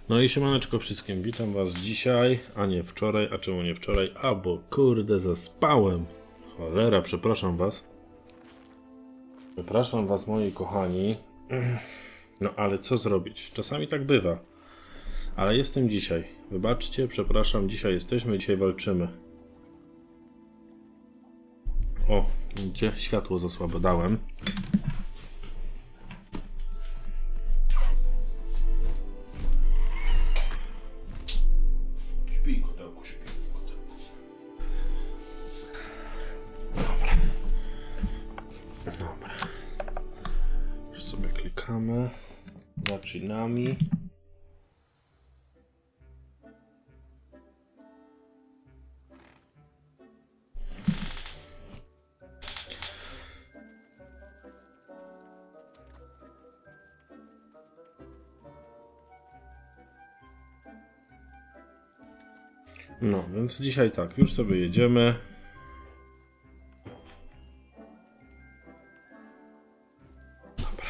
No i siemaneczko wszystkim, witam was dzisiaj, a nie wczoraj. A czemu nie wczoraj? A bo kurde zaspałem. Cholera, przepraszam was. Przepraszam was, moi kochani. No ale co zrobić? Czasami tak bywa. Ale jestem dzisiaj. Wybaczcie, przepraszam, dzisiaj jesteśmy, dzisiaj walczymy. O, widzicie? Światło za słabe dałem. Śpij, kotełku, śpij, kotełku. Dobra. Już sobie klikamy. Zaczynamy. No, więc dzisiaj tak, już sobie jedziemy. Dobra,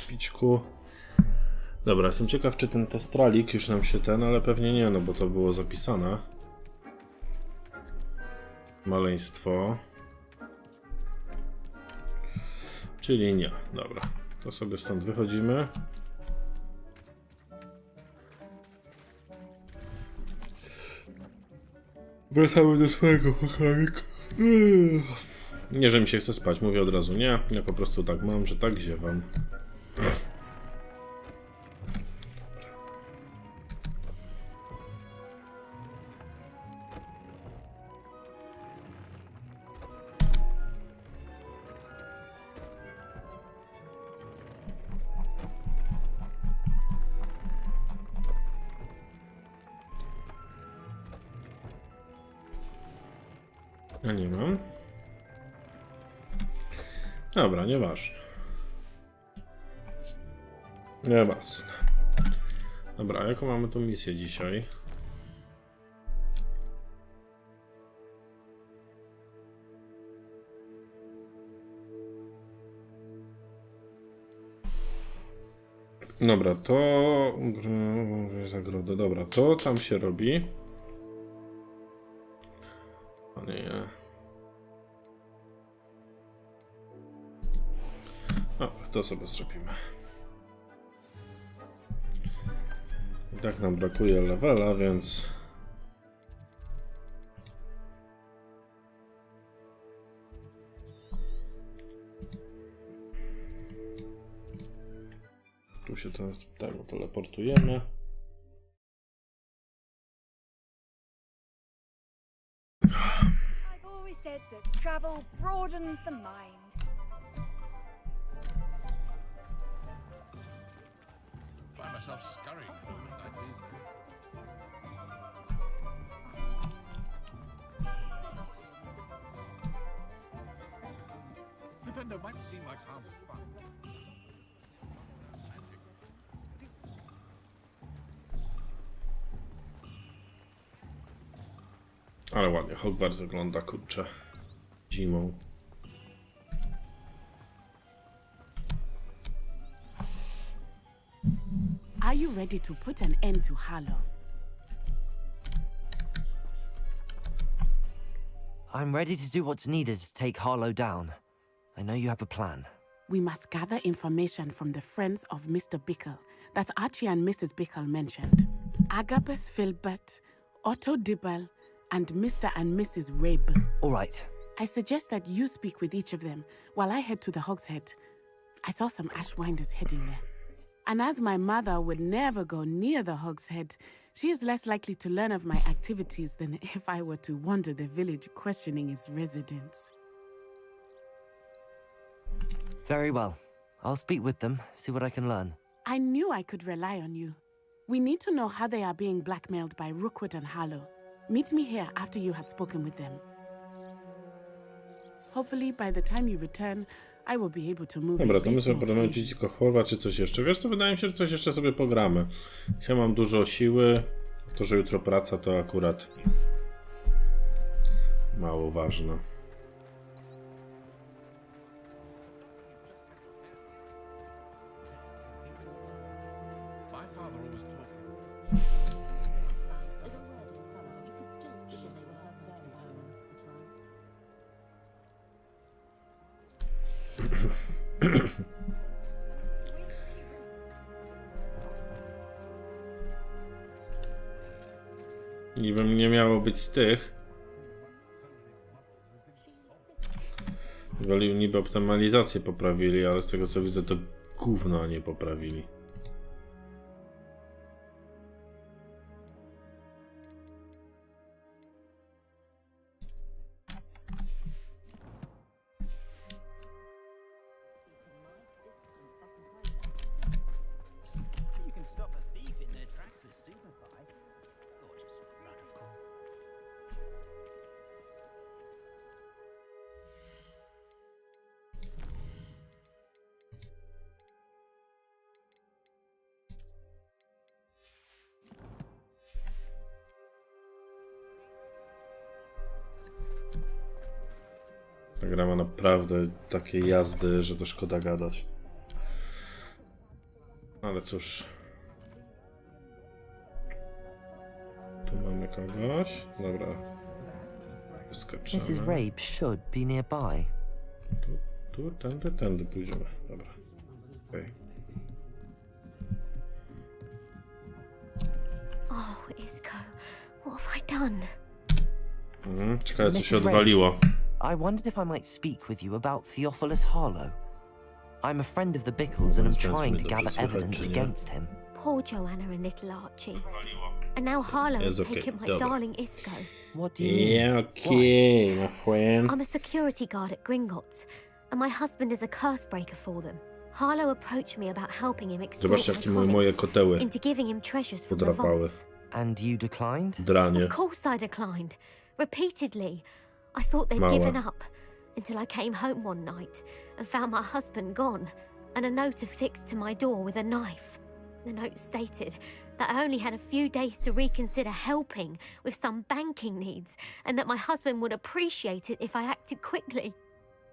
pićku. Dobra, jestem ciekaw, czy ten testralik już nam się ale pewnie nie, no bo to było zapisane. Maleństwo. Czyli nie, dobra, to sobie stąd wychodzimy. Wracamy do swojego pokoika. Nie, że mi się chce spać, mówię od razu nie. Ja po prostu tak mam, że tak ziewam. Ja nie mam. Dobra, nieważne. Nieważne. Dobra, a jaką mamy tu misję dzisiaj? Dobra, to... Zagroda, dobra, to tam się robi. O nie. Dobra, to sobie zrobimy. I tak nam brakuje levela, więc... Tu się tego teleportujemy. I've always said that travel broadens the mind. Find myself scurrying at the moment like these. Flipendo might seem like harmless fun. Ale ładnie, Hogwart wygląda, kurczę, zimą. Are you ready to put an end to Harlow? I'm ready to do what's needed to take Harlow down. I know you have a plan. We must gather information from the friends of Mr. Bickle that Archie and Mrs. Bickle mentioned. Agabus Filbert, Otto Dibble, and Mr. and Mrs. Rabe. All right. I suggest that you speak with each of them while I head to the Hogshead. I saw some Ashwinders heading there. And as my mother would never go near the Hogshead, she is less likely to learn of my activities than if I were to wander the village questioning its residents. Very well. I'll speak with them, see what I can learn. I knew I could rely on you. We need to know how they are being blackmailed by Rookwood and Harlow. Meet me here after you have spoken with them. Hopefully, by the time you return, I will be able to move. Dobra, to my sobie prowadzić Kochłowa czy coś jeszcze. Wiesz co, wydaje mi się, że coś jeszcze sobie pogramy. Dzisiaj mam dużo siły. To, że jutro praca, to akurat mało ważne. My father always taught me. Niby nie miało być z tych. Niby optymalizację poprawili, ale z tego co widzę, to gówno nie poprawili. Ta gra ma naprawdę takie jazdy, że to szkoda gadać. Ale cóż. Tu mamy kogoś. Dobra. Skaczemy. Mrs. Rabe should be nearby. Tu, tędy pójdziemy. Dobra. Okay. Oh, Isco, what have I done? Czekaj, co się Mrs. Rabe. odwaliło. I wondered if I might speak with you about Theophilus Harlow. I'm a friend of the Bickles and I'm trying to gather evidence against him. Poor Joanna and little Archie. And now Harlow has It's okay, taken my dobra. darling Isco. What do you mean? Yeah, okay, my friend. I'm a security guard at Gringotts, and my husband is a curse breaker for them. Harlow approached me about helping him extort Zobaczcie, my jakie moje colleagues koteły into giving him treasures from the podrapały. vaults. And you declined? Dranie. Of course I declined. Repeatedly. I thought they'd Mała. given up until I came home one night and found my husband gone and a note affixed to my door with a knife. The note stated that I only had a few days to reconsider helping with some banking needs and that my husband would appreciate it if I acted quickly.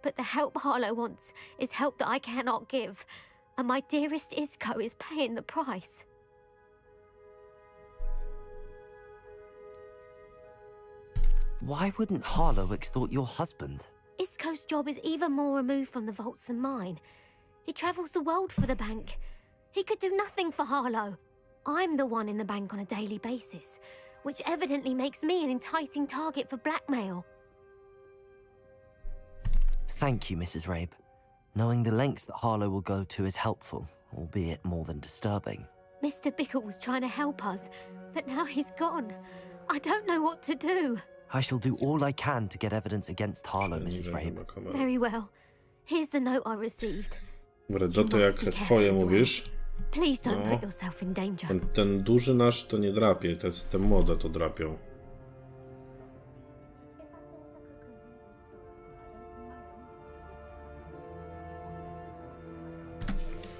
But the help Harlow wants is help that I cannot give, and my dearest Isco is paying the price. Why wouldn't Harlow extort your husband? Isco's job is even more removed from the vaults than mine. He travels the world for the bank. He could do nothing for Harlow. I'm the one in the bank on a daily basis, which evidently makes me an enticing target for blackmail. Thank you, Mrs. Rabe. Knowing the lengths that Harlow will go to is helpful, albeit more than disturbing. Mr. Bickle was trying to help us, but now he's gone. I don't know what to do. I shall do all I can to get evidence against Harlow, Nie Mrs. wiem, Rabe. chyba kamera. Very well. Here's the note I received. Dobra, to jak twoje mówisz. Please don't No. put yourself in danger. Ten duży nasz to nie drapie, te młode to drapią.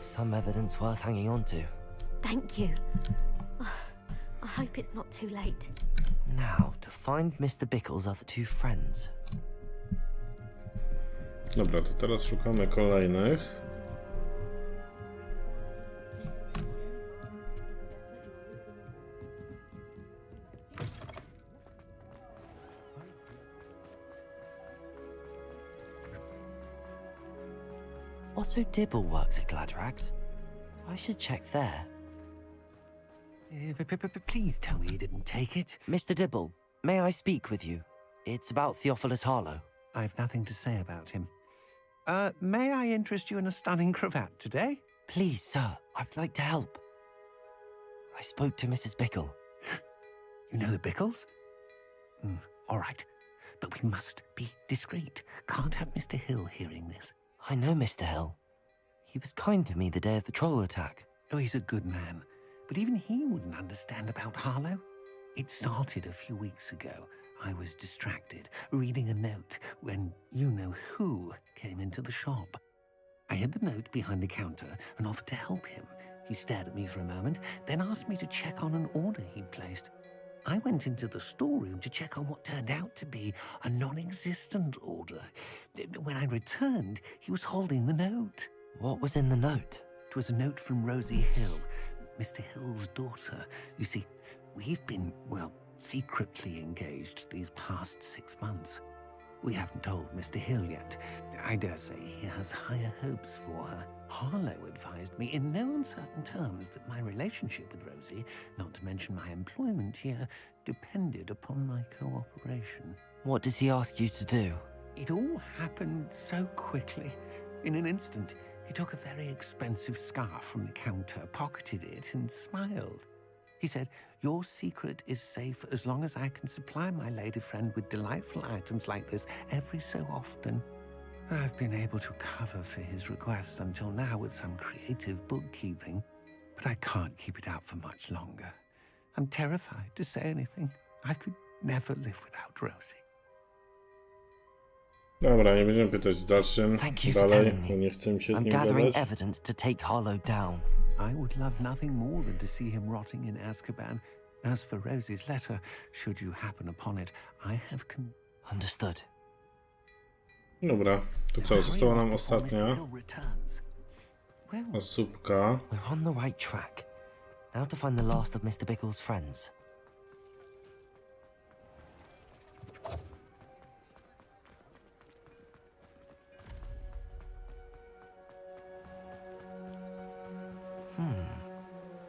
Some evidence worth hanging on to. Thank you. I hope it's not too late. Now, to find Mr. Bickle's other two friends. Dobra, to teraz szukamy kolejnych. Otto Dibble works at Gladrags. I should check there. Please tell me you didn't take it. Mr. Dibble, may I speak with you? It's about Theophilus Harlow. I've nothing to say about him. May I interest you in a stunning cravat today? Please, sir, I'd like to help. I spoke to Mrs. Bickle. You know the Bickles? All right. But we must be discreet. Can't have Mr. Hill hearing this. I know Mr. Hill. He was kind to me the day of the troll attack. Oh, he's a good man. But even he wouldn't understand about Harlow. It started a few weeks ago. I was distracted, reading a note, when you-know-who came into the shop. I hid the note behind the counter and offered to help him. He stared at me for a moment, then asked me to check on an order he'd placed. I went into the storeroom to check on what turned out to be a non-existent order. When I returned, he was holding the note. What was in the note? It was a note from Rosie Hill, Mr. Hill's daughter. You see, we've been, well, secretly engaged these past 6 months. We haven't told Mr. Hill yet. I dare say he has higher hopes for her. Harlow advised me in no uncertain terms that my relationship with Rosie, not to mention my employment here, depended upon my cooperation. What did he ask you to do? It all happened so quickly. In an instant, he took a very expensive scarf from the counter, pocketed it, and smiled. He said, "Your secret is safe as long as I can supply my lady friend with delightful items like this every so often." I've been able to cover for his requests until now with some creative bookkeeping, but I can't keep it out for much longer. I'm terrified to say anything. I could never live without Rosie. Dobra, nie będziemy pytać w dalszym. Thank you for Dalej, telling me. bo nie chcę mi się z I'm nim gathering gadać. evidence to take Harlow down. I would love nothing more than to see him rotting in Azkaban. As for Rosie's letter, should you happen upon it, I have Understood. Dobra, to co? Została nam Hurry off before ostatnia Mr. Hill returns. Well, osóbka. We're on the right track. Now to find the last of Mr. Bickle's friends.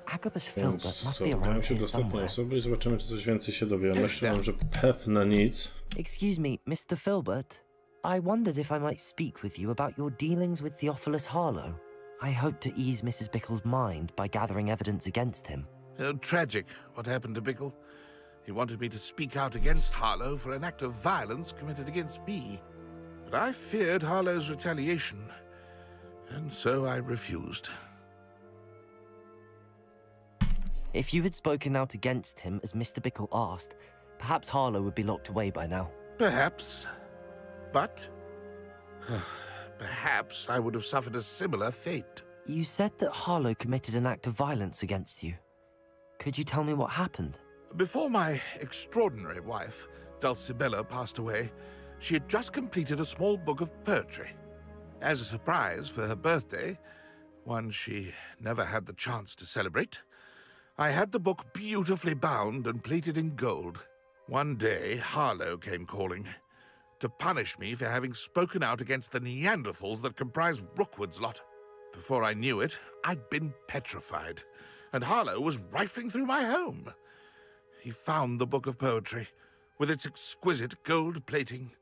Agabus Więc Filbert must co, be udają around się here do ostatniej somewhere. osoby i zobaczymy, czy coś więcej się dowiemy. Myślę, że pewne nic. Excuse me, Mr. Filbert. I wondered if I might speak with you about your dealings with Theophilus Harlow. I hope to ease Mrs. Bickle's mind by gathering evidence against him. Tragic what happened to Bickle. He wanted me to speak out against Harlow for an act of violence committed against me. But I feared Harlow's retaliation, and so I refused. If you had spoken out against him as Mr. Bickle asked, perhaps Harlow would be locked away by now. Perhaps, But perhaps I would have suffered a similar fate. You said that Harlow committed an act of violence against you. Could you tell me what happened? Before my extraordinary wife, Dulcibella, passed away, she had just completed a small book of poetry. As a surprise for her birthday, one she never had the chance to celebrate, I had the book beautifully bound and plated in gold. One day, Harlow came calling to punish me for having spoken out against the Neanderthals that comprise Rookwood's lot. Before I knew it, I'd been petrified, and Harlow was rifling through my home. He found the book of poetry, with its exquisite gold plating.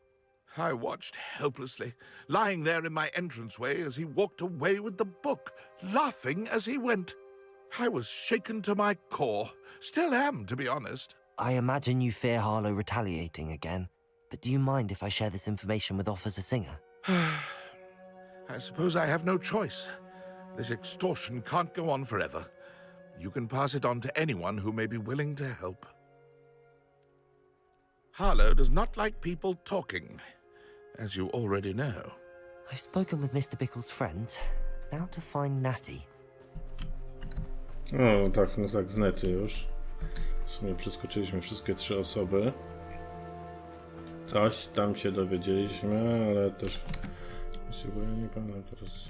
I watched helplessly, lying there in my entranceway as he walked away with the book, laughing as he went. I was shaken to my core. Still am, to be honest. I imagine you fear Harlow retaliating again, but do you mind if I share this information with Officer Singer? I suppose I have no choice. This extortion can't go on forever. You can pass it on to anyone who may be willing to help. Harlow does not like people talking, as you already know. I've spoken with Mr. Bickle's friends. Now to find Natty. O, tak, no tak, z nety już. W sumie przeskoczyliśmy wszystkie 3 osoby. Coś tam się dowiedzieliśmy, ale też... Bo ja nie pamiętam teraz...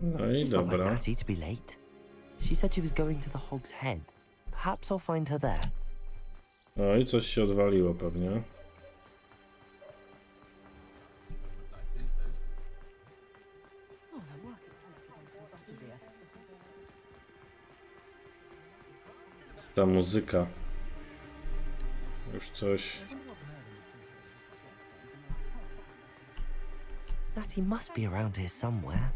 No i It's not like dobra. Natty to be late. She said she was going to the Hog's Head. Perhaps I'll find her there. No i coś się odwaliło pewnie. Ta muzyka. Już coś... Natty must be around here somewhere.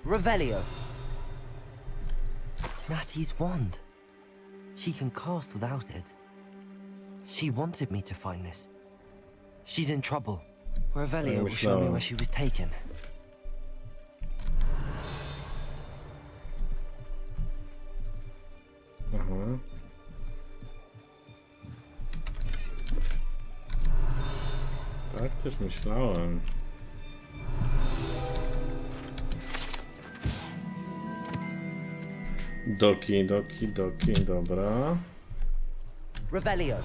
Revelio. Natty's wand. She can cast without it. She wanted me to find this. She's in trouble. Revelio will show me where she was taken. Aha. Tak też myślałem. Doki, dobra. Revelio.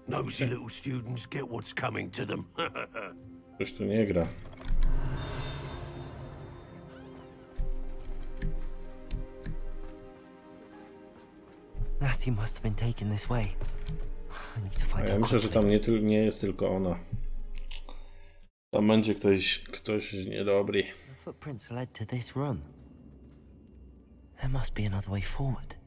Nosy little students get what's coming to them. Ktoś tu nie gra. Natty must have been taken this way. I need to A find ja her myślę, że quickly. tam nie jest tylko ona. Tam będzie ktoś niedobry. The footprints led to this room. There must be another way forward.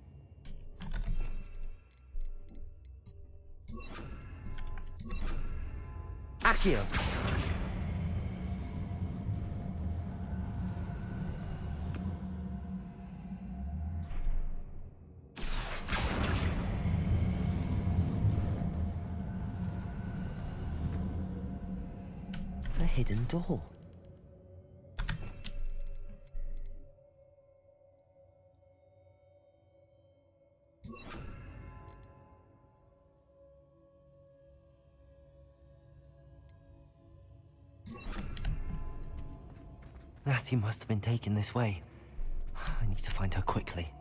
Accio! A hidden door. Natty must have been taken this way. I need to find her quickly.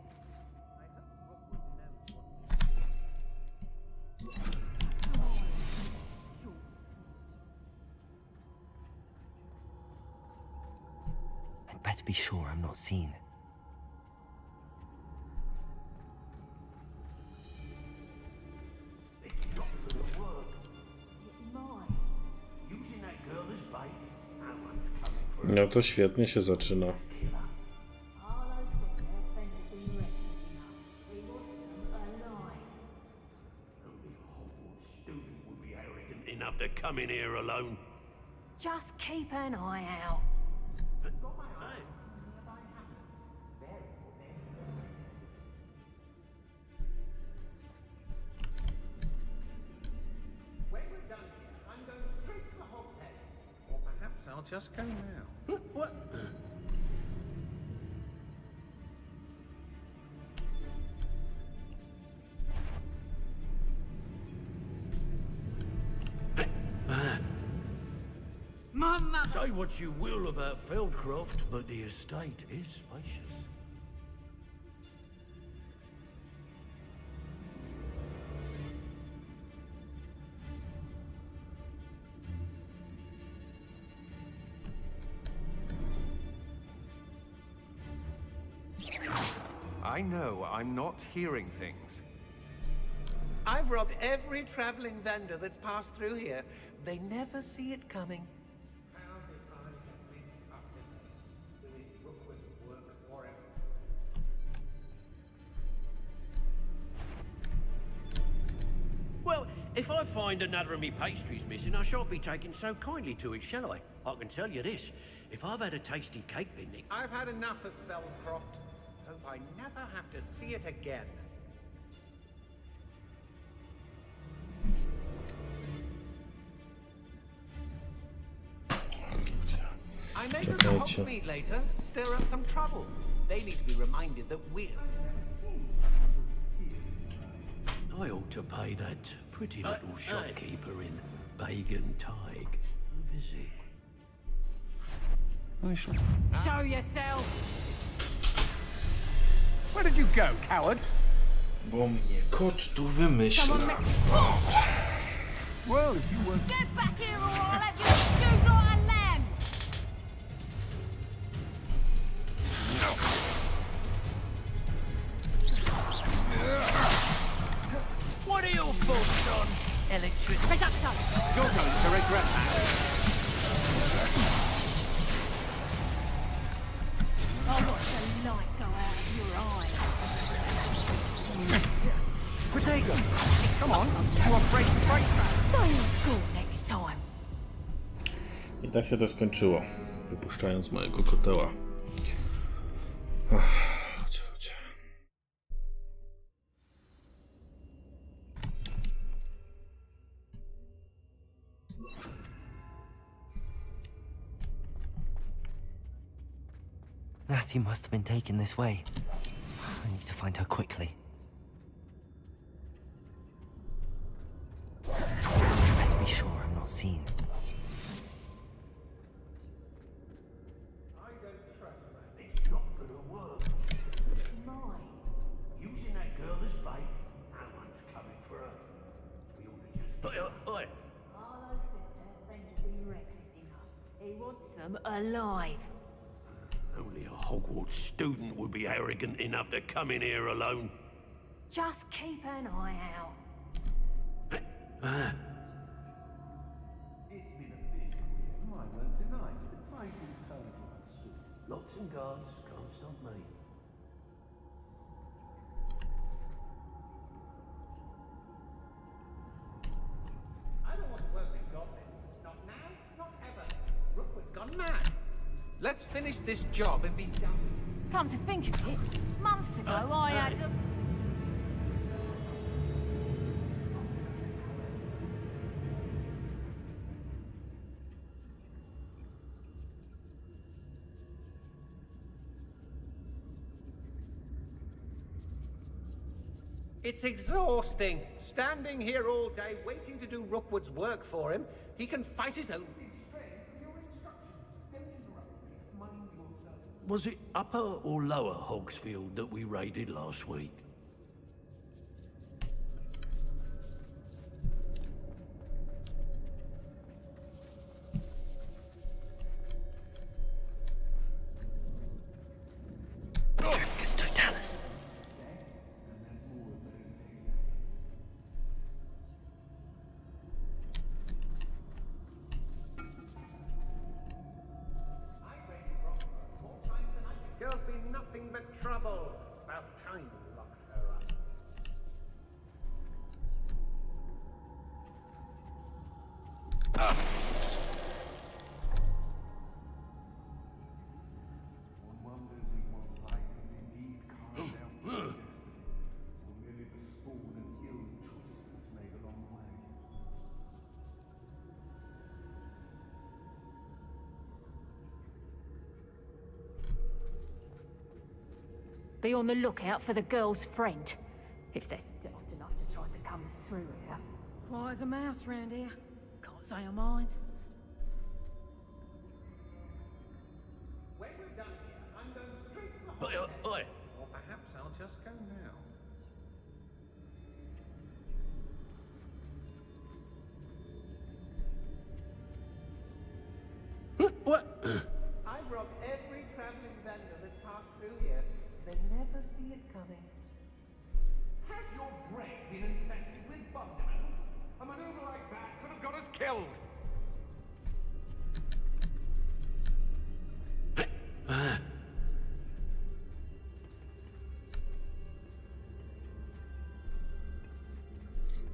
I'd better be sure I'm not seen. Using that girl as bait. No to świetnie się zaczyna. Enough to come in here alone. Just keep an eye out. When we're done here, I'm going straight to the Hog's Head. Or perhaps I'll just go now. What? Mama! Say what you will about Feldcroft, but the estate is spacious. I know I'm not hearing things. I've robbed every traveling vendor that's passed through here. They never see it coming. Well, if I find another of me pastries missing, I shan't be taking so kindly to it, shall I? I can tell you this. If I've had a tasty cake been nicked... I've had enough of Feldcroft. Hope I never have to see it again. I may go to Hogsmeade later, stir up some trouble. They need to be reminded that we're... I ought to pay that pretty little shopkeeper in Bagan Tig a visit. I shall... Show yourself! Where did you go, coward? Bo mnie kot tu wymyśla. Well, if you were... Get back here or I'll have you excused like a lamb! What are your thoughts on electricity? Reductor! You're going to regret that. I watch the light go out of your eyes. Potato! Come on, you are breaking breakfast. Stay in school next time. I tak się to skończyło, wypuszczając mojego koteła. Ludzie. Natty must have been taken this way. I need to find her quickly. Let's be sure I'm not seen. I don't trust that. It's not gonna work. Using that girl as bait, no one's coming for her. We ought to just... Oi! Harlow says her friend would be reckless enough. He wants them alive. Only a Hogwarts student would be arrogant enough to come in here alone. Just keep an eye out. It's been a bit queer, I won't deny, but the times and tones were unsuited. Locks and guards can't stop me. I don't want to work with goblins. Not now, not ever. Rookwood's gone mad. Let's finish this job and be done. Come to think of it, months ago I had a... It's exhausting. Standing here all day waiting to do Rookwood's work for him. He can fight his own... Was it upper or lower Hogsfield that we raided last week? Drifkus totalis. nothing but trouble. About time we locked her up. One wonders if one's life is indeed carved out by destiny, or merely the spawn of ill choices made along the way. Be on the lookout for the girl's friend, if they're daft enough to try to come through here. Quiet as a mouse round here. Can't say I mind. When we're done here, I'm going straight to the hotel. Oi. Or perhaps I'll just go now. What? I've robbed every traveling vendor that's passed through here. They never see it coming. Has your brain been infested with bug demons? A maneuver like that could have got us killed.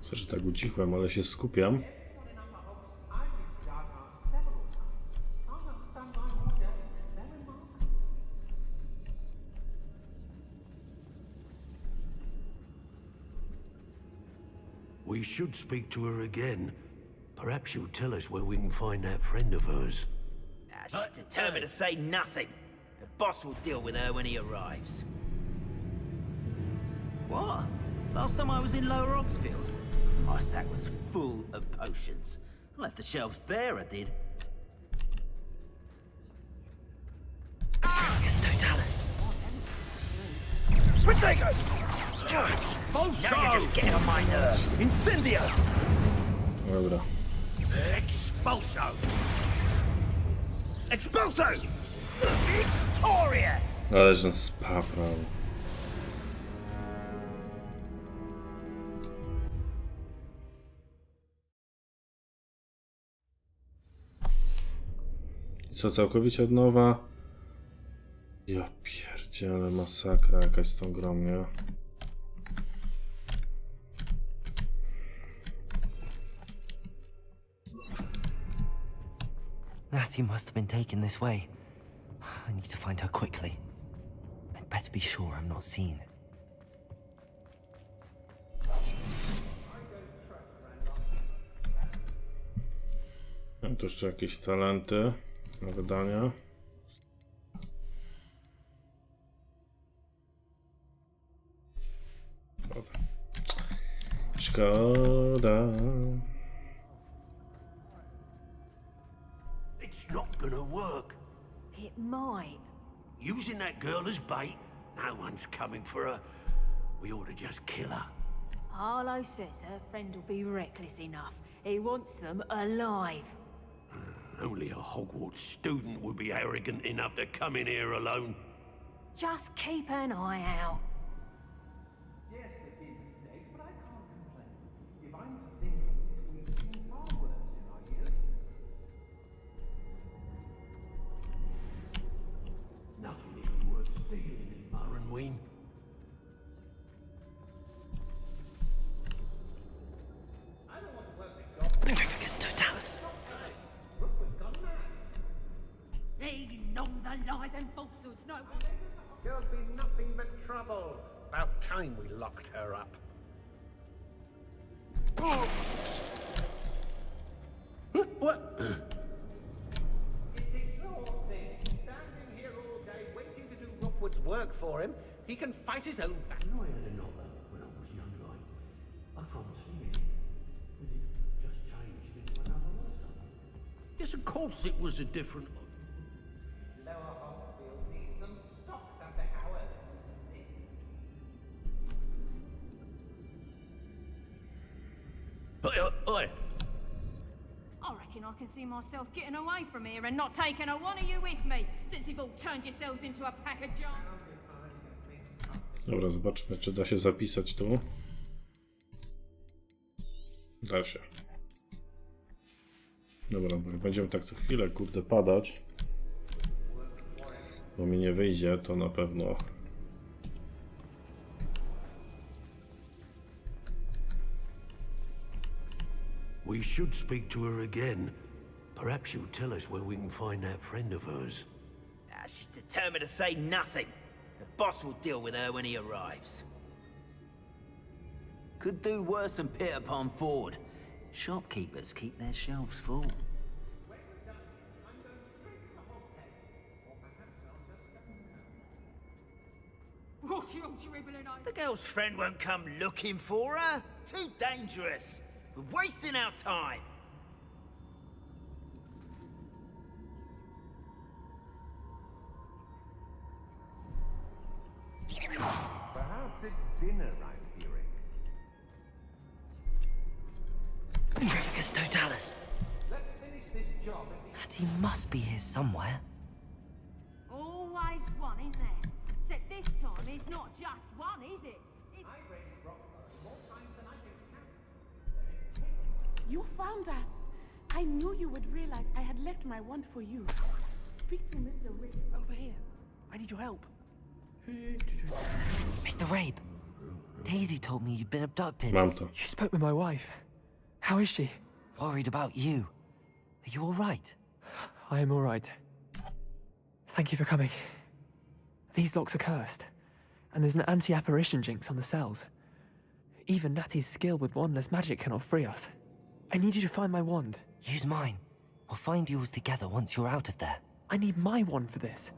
Co, że tak ucichłem, ale się skupiam. I've used dark arts several times. I'll have some by more day. They're remarkable. We should speak to her again. Perhaps she'll tell us where we can find that friend of hers. She's determined to say nothing. The boss will deal with her when he arrives. What? Last time I was in Lower Oxfield, my sack was full of potions. I left the shelves bare, I did. Trifficus totalis. Protego! Expulso! Now you're just getting on my nerves. Incendio! Dobra. Expulso! Expulso! Victorious! Ależ nas spaprał. I co, całkowicie od nowa? Ja pierdzielę, masakra jakaś z tą grą, nie? Natty must have been taken this way. I need to find her quickly. I'd better be sure I'm not seen. Mam tu jeszcze jakieś talenty na wydania. Szkoda. It's not gonna work. It might. Using that girl as bait, no one's coming for her. We ought to just kill her. Harlow says her friend will be reckless enough. He wants them alive. Only a Hogwarts student would be arrogant enough to come in here alone. Just keep an eye out. Yes, there've been mistakes, but I can't complain. If I'm to think of it, we've seen far worse in our years. Nothing even worth stealing in Murrenween. I don't want to work with goblins. Trifficus totalis. Rookwood's gone mad. He knows the lies and falsehoods, no one. Girl's been nothing but trouble. About time we locked her up. What? It's exhausting. Standing here all day waiting to do Rookwood's work for him. He can fight his own battle. I had another when I was young, like I transferred it. But it just changed into another or something. Yes, of course it was a different. Lower Hogsfield needs some stocks after Howard. That's it. Oi! I reckon I can see myself getting away from here and not taking a one of you with me, since you've all turned yourselves into a pack of junk. Dobra, zobaczmy, czy da się zapisać tu. Da się. Dobra, bo będziemy tak co chwilę, kurde, padać. Bo mi nie wyjdzie, to na pewno. We should speak to her again. Perhaps she'll tell us where we can find that friend of hers. She's determined to say nothing. The boss will deal with her when he arrives. Could do worse than Peter Pan Ford. Shopkeepers keep their shelves full. The girl's friend won't come looking for her. Too dangerous. We're wasting our time. Perhaps it's dinner I'm hearing. Petrificus totalis. Let's finish this job. Natty must be here somewhere. Always one in there. Except this time it's not just one, is it? It's... You found us. I knew you would realize I had left my wand for you. Speak to Mr. Rick. Over here. I need your help. Mr. Rabe, Daisy told me you'd been abducted. Mam to. You spoke with my wife. How is she? Worried about you. Are you all right? I am all right. Thank you for coming. These locks are cursed, and there's an anti-apparition jinx on the cells. Even Natty's skill with wandless magic cannot free us. I need you to find my wand. Use mine. We'll find yours together once you're out of there. I need my wand for this.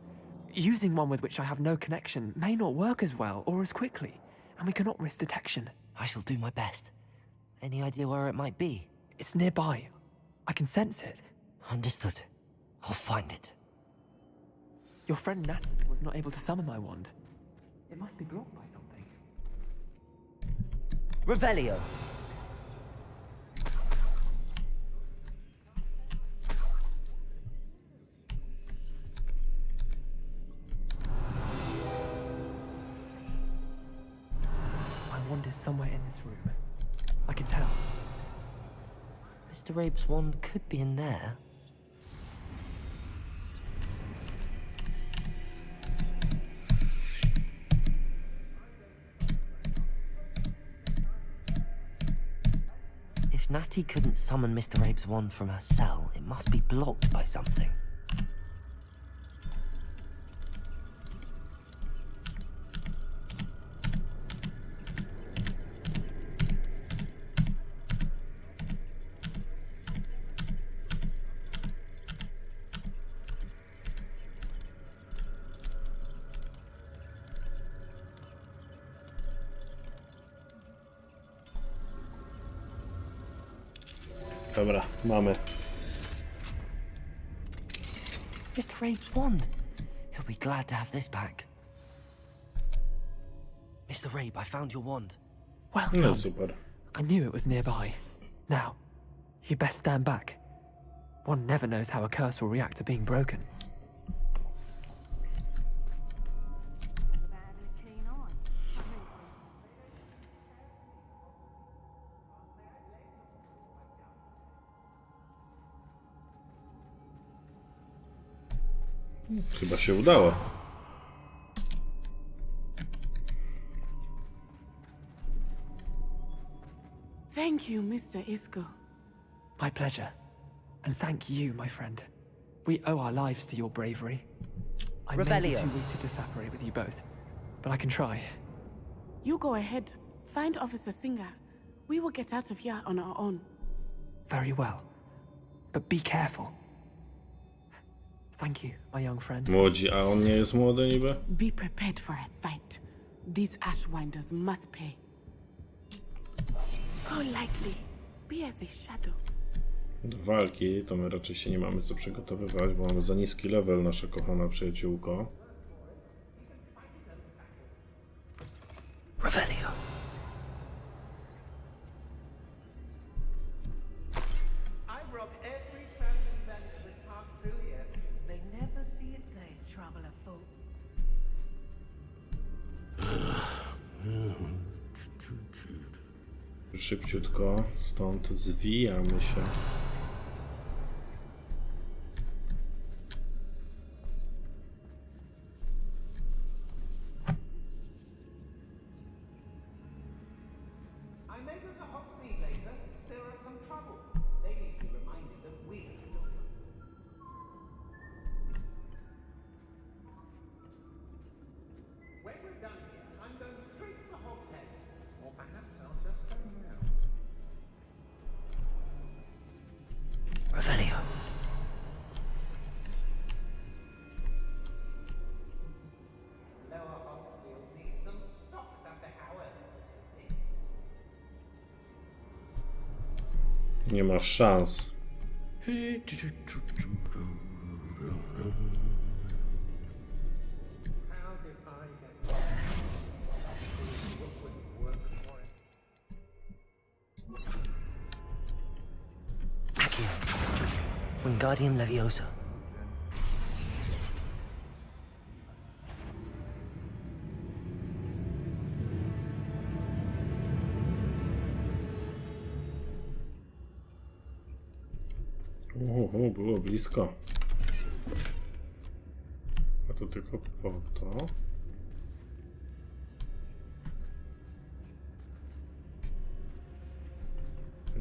Using one with which I have no connection may not work as well or as quickly, and we cannot risk detection. I shall do my best. Any idea where it might be? It's nearby. I can sense it. Understood. I'll find it. Your friend Natty was not able to summon my wand. It must be blocked by something. Revelio. My wand is somewhere in this room. I can tell. Mr. Rabe's wand could be in there. If Natty couldn't summon Mr. Rabe's wand from her cell, it must be blocked by something. Dobra, mamy. Mr. Rabe's wand. He'll be glad to have this back. Mr. Rabe, I found your wand. Well No done. super. I knew it was nearby. Now, you best stand back. One never knows how a curse will react to being broken. Chyba się udało. Thank you, Mr. Isco. My pleasure. And thank you, my friend. We owe our lives to your bravery. I may be Revelio. too weak to disapparate with you both, but I can try. You go ahead. Find Officer Singer. We will get out of here on our own. Very well. But be careful. Thank you, my young friend. Młodzi, a on nie jest młody niby? Be prepared for a fight. These Ashwinders must pay. Go lightly. Be as a shadow. Do walki to my raczej się nie mamy co przygotowywać, bo mamy za niski level, nasza kochana przyjaciółko. Revelio. I rob every traveling vendor that's passed through here. They never see a day's trouble afoot. Szybciutko stąd zwijamy się. Nie ma szans. Accio. Wingardium Leviosa. Było blisko. A to tylko po to.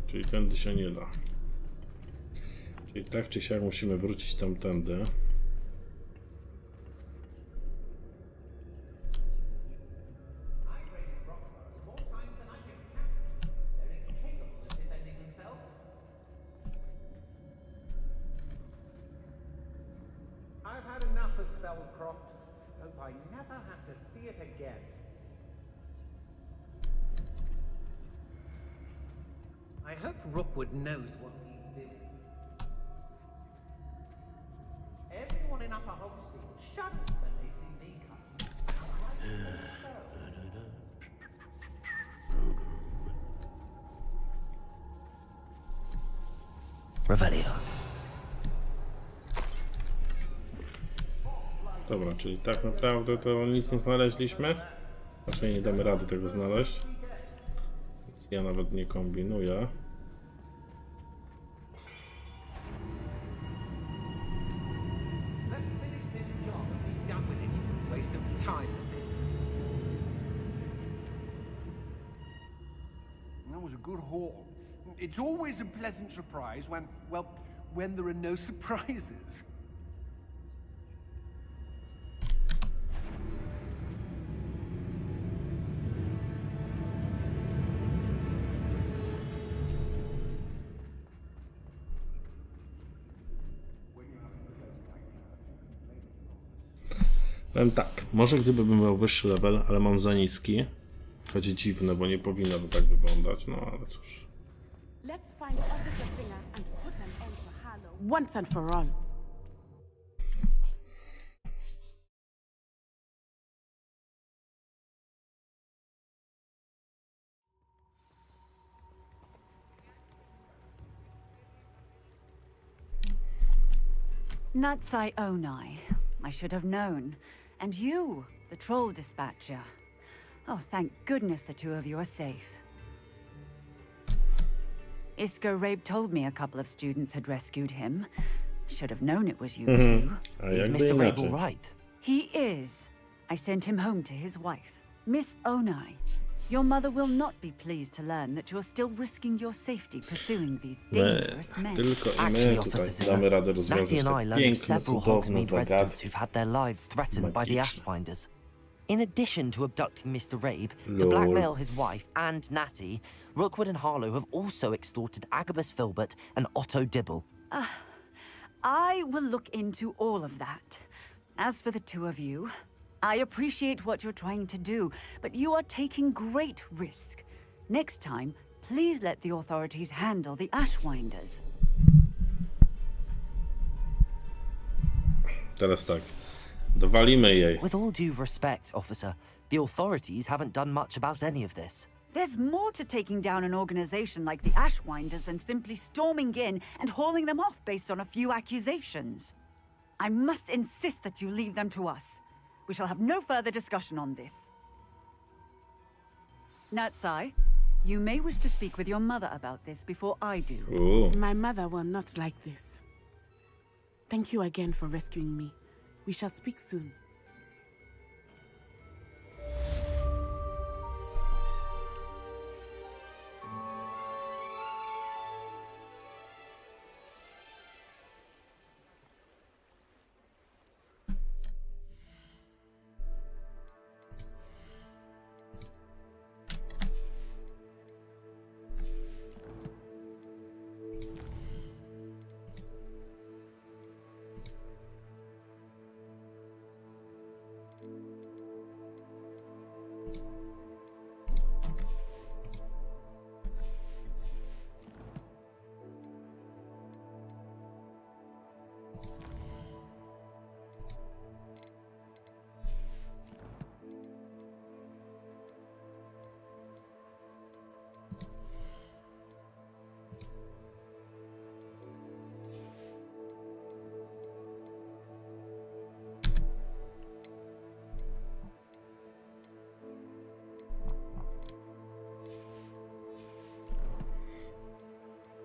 Czyli tędy się nie da. Czyli tak czy siak musimy wrócić tamtędy. I've had enough of Feldcroft. Hope I never have to see it again. I hope Rookwood knows what he's doing. Everyone in Upper Hogsfield shudders when they see me coming. Revelio. Dobra, czyli tak naprawdę to nic nie znaleźliśmy. Raczej nie damy rady tego znaleźć. Więc ja nawet nie kombinuję. Let's finish this job and be done with it. Waste of time. That was a good haul. It's always a pleasant surprise when, well, when there are no surprises. Powiem tak, może gdybym miał wyższy level, ale mam za niski. Choć dziwne, bo nie powinno to tak wyglądać, no ale cóż. Let's find Officer Singer and put an end to Harlow once and for all. Natsai Onai. I should have known. And you, the troll dispatcher. Oh, thank goodness the two of you are safe. Isco Rabe told me a couple of students had rescued him. Should have known it was you two. Is Mr. Rabe all right? He is. I sent him home to his wife. Miss Onai, your mother will not be pleased to learn that you're still risking your safety pursuing these dangerous men. Tylko i Actually, my tutaj Officer damy Singer, radę rozwiązać Natty and I te learned of piękne, several cudowne Hogsmeade residents zagadki. who've had their lives threatened by the Magiczne. Ashwinders. In addition to abducting Mr. Rabe, to Lol. blackmail his wife and Natty, Rookwood and Harlow have also extorted Agabus Filbert and Otto Dibble. I will look into all of that. As for the two of you, I appreciate what you're trying to do, but you are taking great risk. Next time, please let the authorities handle the Ashwinders. Teraz tak. Dowalimy jej. With all due respect, officer, the authorities haven't done much about any of this. There's more to taking down an organization like the Ashwinders than simply storming in and hauling them off based on a few accusations. I must insist that you leave them to us. We shall have no further discussion on this. Natsai, you may wish to speak with your mother about this before I do. Ooh. My mother will not like this. Thank you again for rescuing me. We shall speak soon.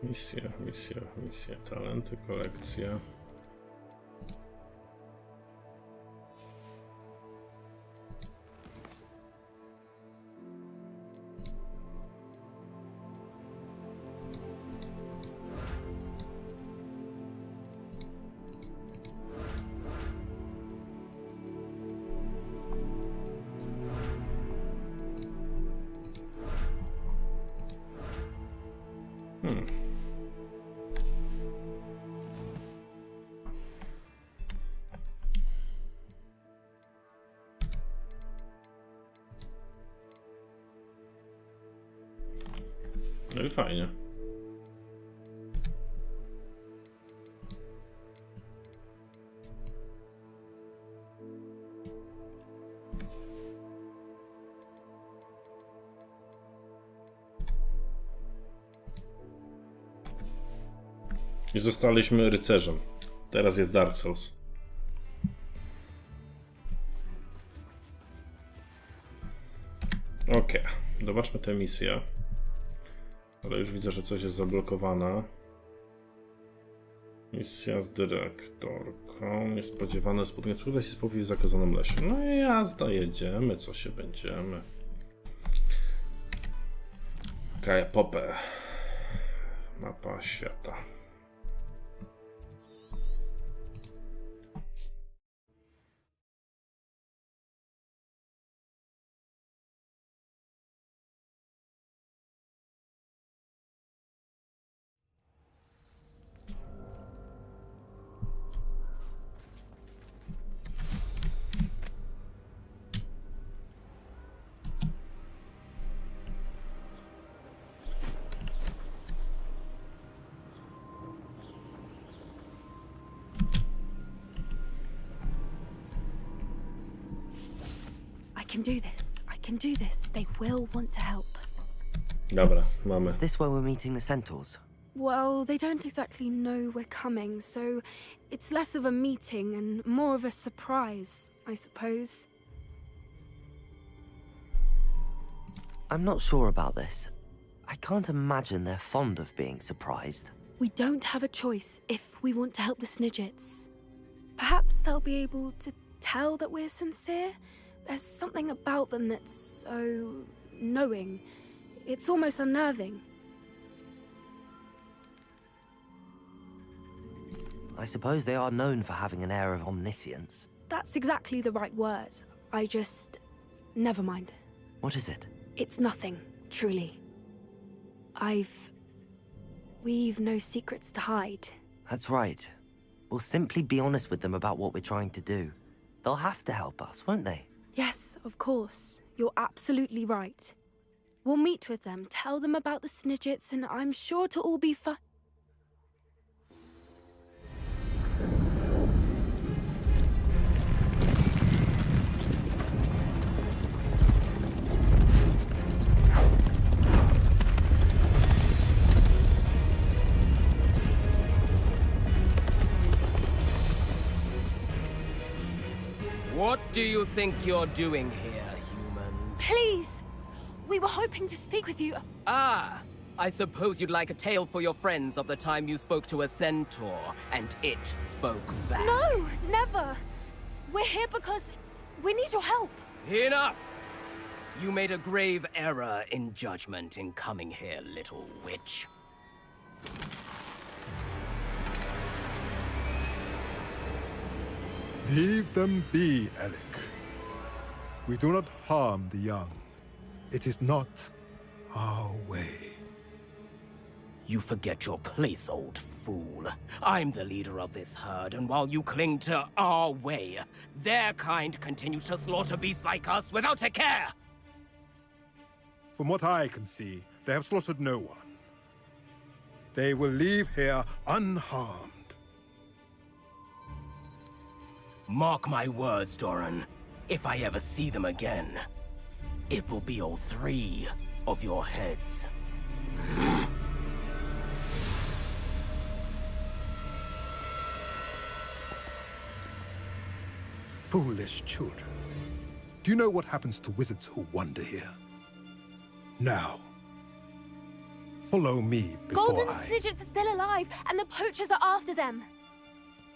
Misja, talenty, kolekcja. No i fajnie. I zostaliśmy rycerzem. Teraz jest Dark Souls. Okej, zobaczmy tę misję. Ale już widzę, że coś jest zablokowane. Misja z dyrektorką. Niespodziewane spotkanie. Spotkać się spokój w zakazanym lesie. No i jazda, jedziemy, co się będziemy. Kaja Popę. Mapa świata. I can do this. I can do this. They will want to help. Dobra, mamy. Is this where we're meeting the centaurs? Well, they don't exactly know we're coming, so it's less of a meeting and more of a surprise, I suppose. I'm not sure about this. I can't imagine they're fond of being surprised. We don't have a choice if we want to help the Snidgets. Perhaps they'll be able to tell that we're sincere. There's something about them that's so knowing. It's almost unnerving. I suppose they are known for having an air of omniscience. That's exactly the right word. Never mind. What is it? It's nothing, truly. We've no secrets to hide. That's right. We'll simply be honest with them about what we're trying to do. They'll have to help us, won't they? Yes, of course. You're absolutely right. We'll meet with them, tell them about the Snidgets, and I'm sure it'll all be fine. What do you think you're doing here, humans? Please! We were hoping to speak with you. Ah! I suppose you'd like a tale for your friends of the time you spoke to a centaur, and it spoke back. No, never! We're here because we need your help. Enough! You made a grave error in judgment in coming here, little witch. Leave them be, Alec. We do not harm the young. It is not our way. You forget your place, old fool. I'm the leader of this herd, and while you cling to our way, their kind continue to slaughter beasts like us without a care! From what I can see, they have slaughtered no one. They will leave here unharmed. Mark my words, Doran. If I ever see them again, it will be all three of your heads. Foolish children. Do you know what happens to wizards who wander here? Now, Follow me before Golden I... Snidgets are still alive, and the poachers are after them.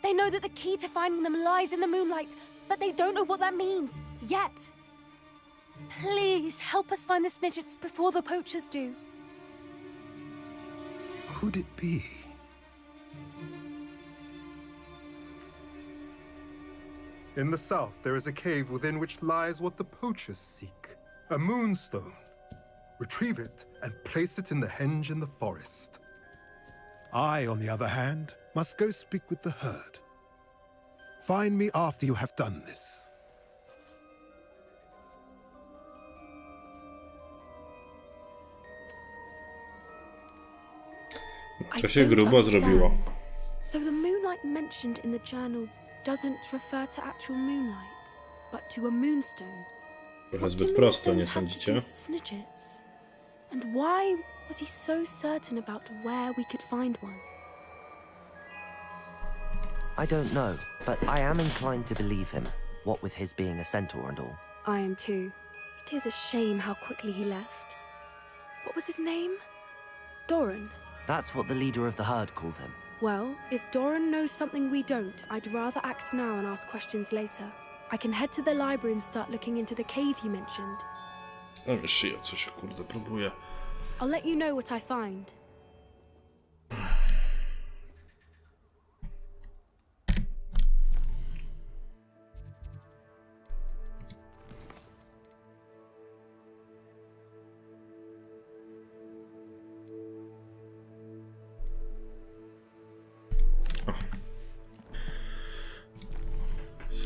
They know that the key to finding them lies in the moonlight, but they don't know what that means, yet. Please, help us find the Snidgets before the poachers do. Could it be? In the south, there is a cave within which lies what the poachers seek. A moonstone. Retrieve it and place it in the henge in the forest. I, on the other hand, must go speak with the herd. Find me after you have done this. Co się grubo zrobiło. So the moonlight mentioned in the journal doesn't refer to actual moonlight, but to a moonstone. Trochę zbyt prosto, nie sądzicie? Snidgets. And why was he so certain about where we could find one? I don't know, but I am inclined to believe him, what with his being a centaur and all. I am too. It is a shame how quickly he left. What was his name? Doran. That's what the leader of the herd called him. Well, if Doran knows something we don't, I'd rather act now and ask questions later. I can head to the library and start looking into the cave you mentioned. No wiesz, ja coś kurde próbuję. I'll let you know what I find.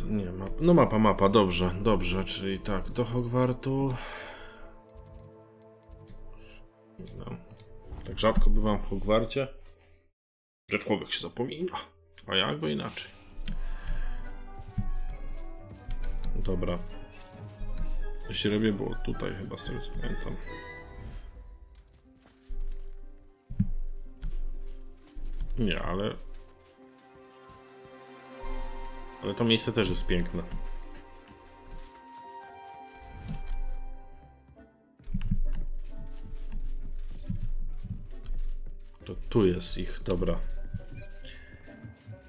Nie, no mapa, dobrze, czyli tak, do Hogwartu. No. Tak rzadko bywam w Hogwarcie, że człowiek się zapomina, a jakby inaczej. Dobra. Źrebie było tutaj chyba, z tego co pamiętam. Nie, ale to miejsce też jest piękne. To tu jest ich, dobra.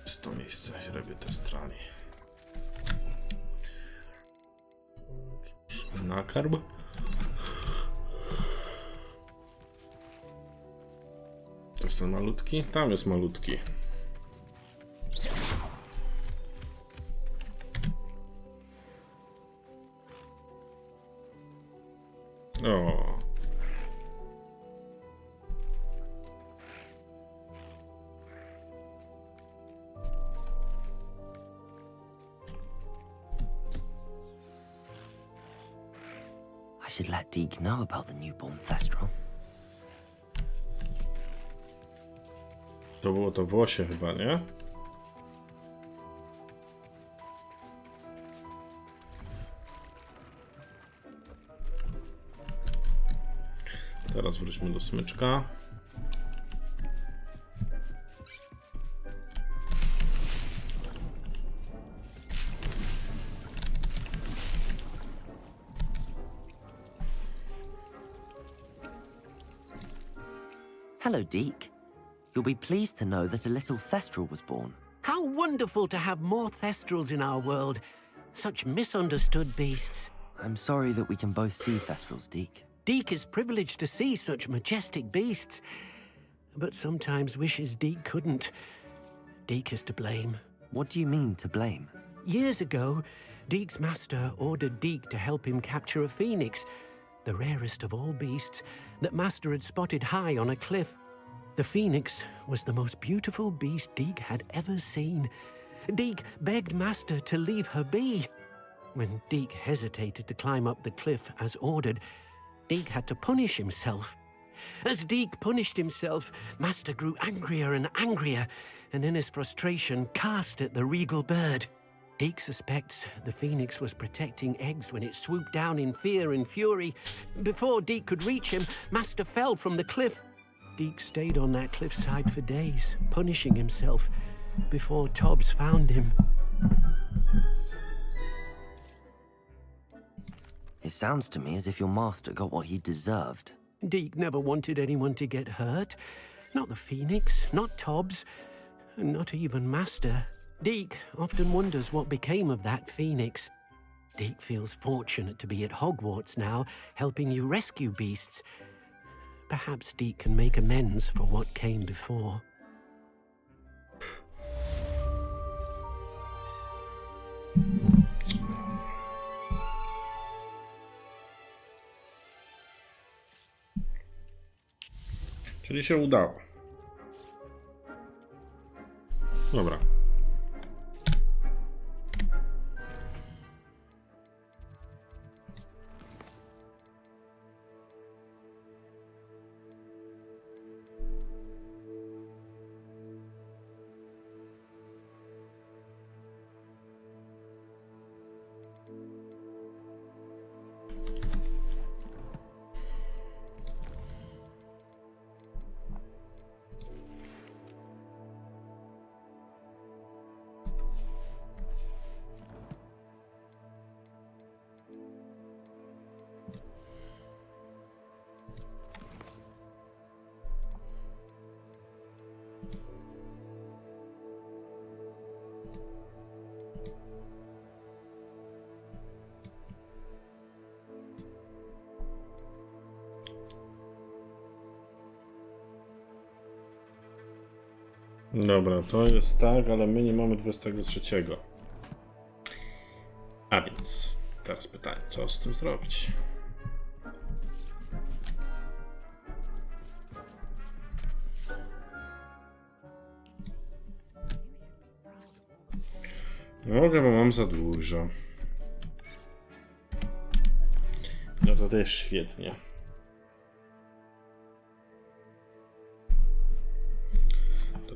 Jest to miejsce, źrebie te strony. Nakarb. To jest ten malutki? Tam jest malutki. O. I should let Deke know about the newborn Thestral. To było to włosie chyba, nie? Teraz wróćmy do smyczka. Hello, Deke. You'll be pleased to know that a little Thestral was born. How wonderful to have more Thestrals in our world. Such misunderstood beasts. I'm sorry that we can both see Thestrals, Deke. Deke is privileged to see such majestic beasts, but sometimes wishes Deke couldn't. Deke is to blame. What do you mean, to blame? Years ago, Deke's master ordered Deke to help him capture a phoenix, the rarest of all beasts, that master had spotted high on a cliff. The phoenix was the most beautiful beast Deke had ever seen. Deke begged master to leave her be. When Deke hesitated to climb up the cliff as ordered, Deke had to punish himself. As Deke punished himself, master grew angrier and angrier, and in his frustration cast at the regal bird. Deke suspects the phoenix was protecting eggs when it swooped down in fear and fury. Before Deke could reach him, master fell from the cliff. Deke stayed on that cliffside for days, punishing himself, before Tobbs found him. It sounds to me as if your master got what he deserved. Deke never wanted anyone to get hurt. Not the Phoenix, not Tobbs, and not even Master. Deke often wonders what became of that Phoenix. Deke feels fortunate to be at Hogwarts now, helping you rescue beasts. Perhaps Deke can make amends for what came before. Czyli się udało. Dobra. Dobra, to jest tak, ale my nie mamy 23. A więc teraz pytanie, co z tym zrobić? Nie mogę, bo mam za dużo. No to też świetnie.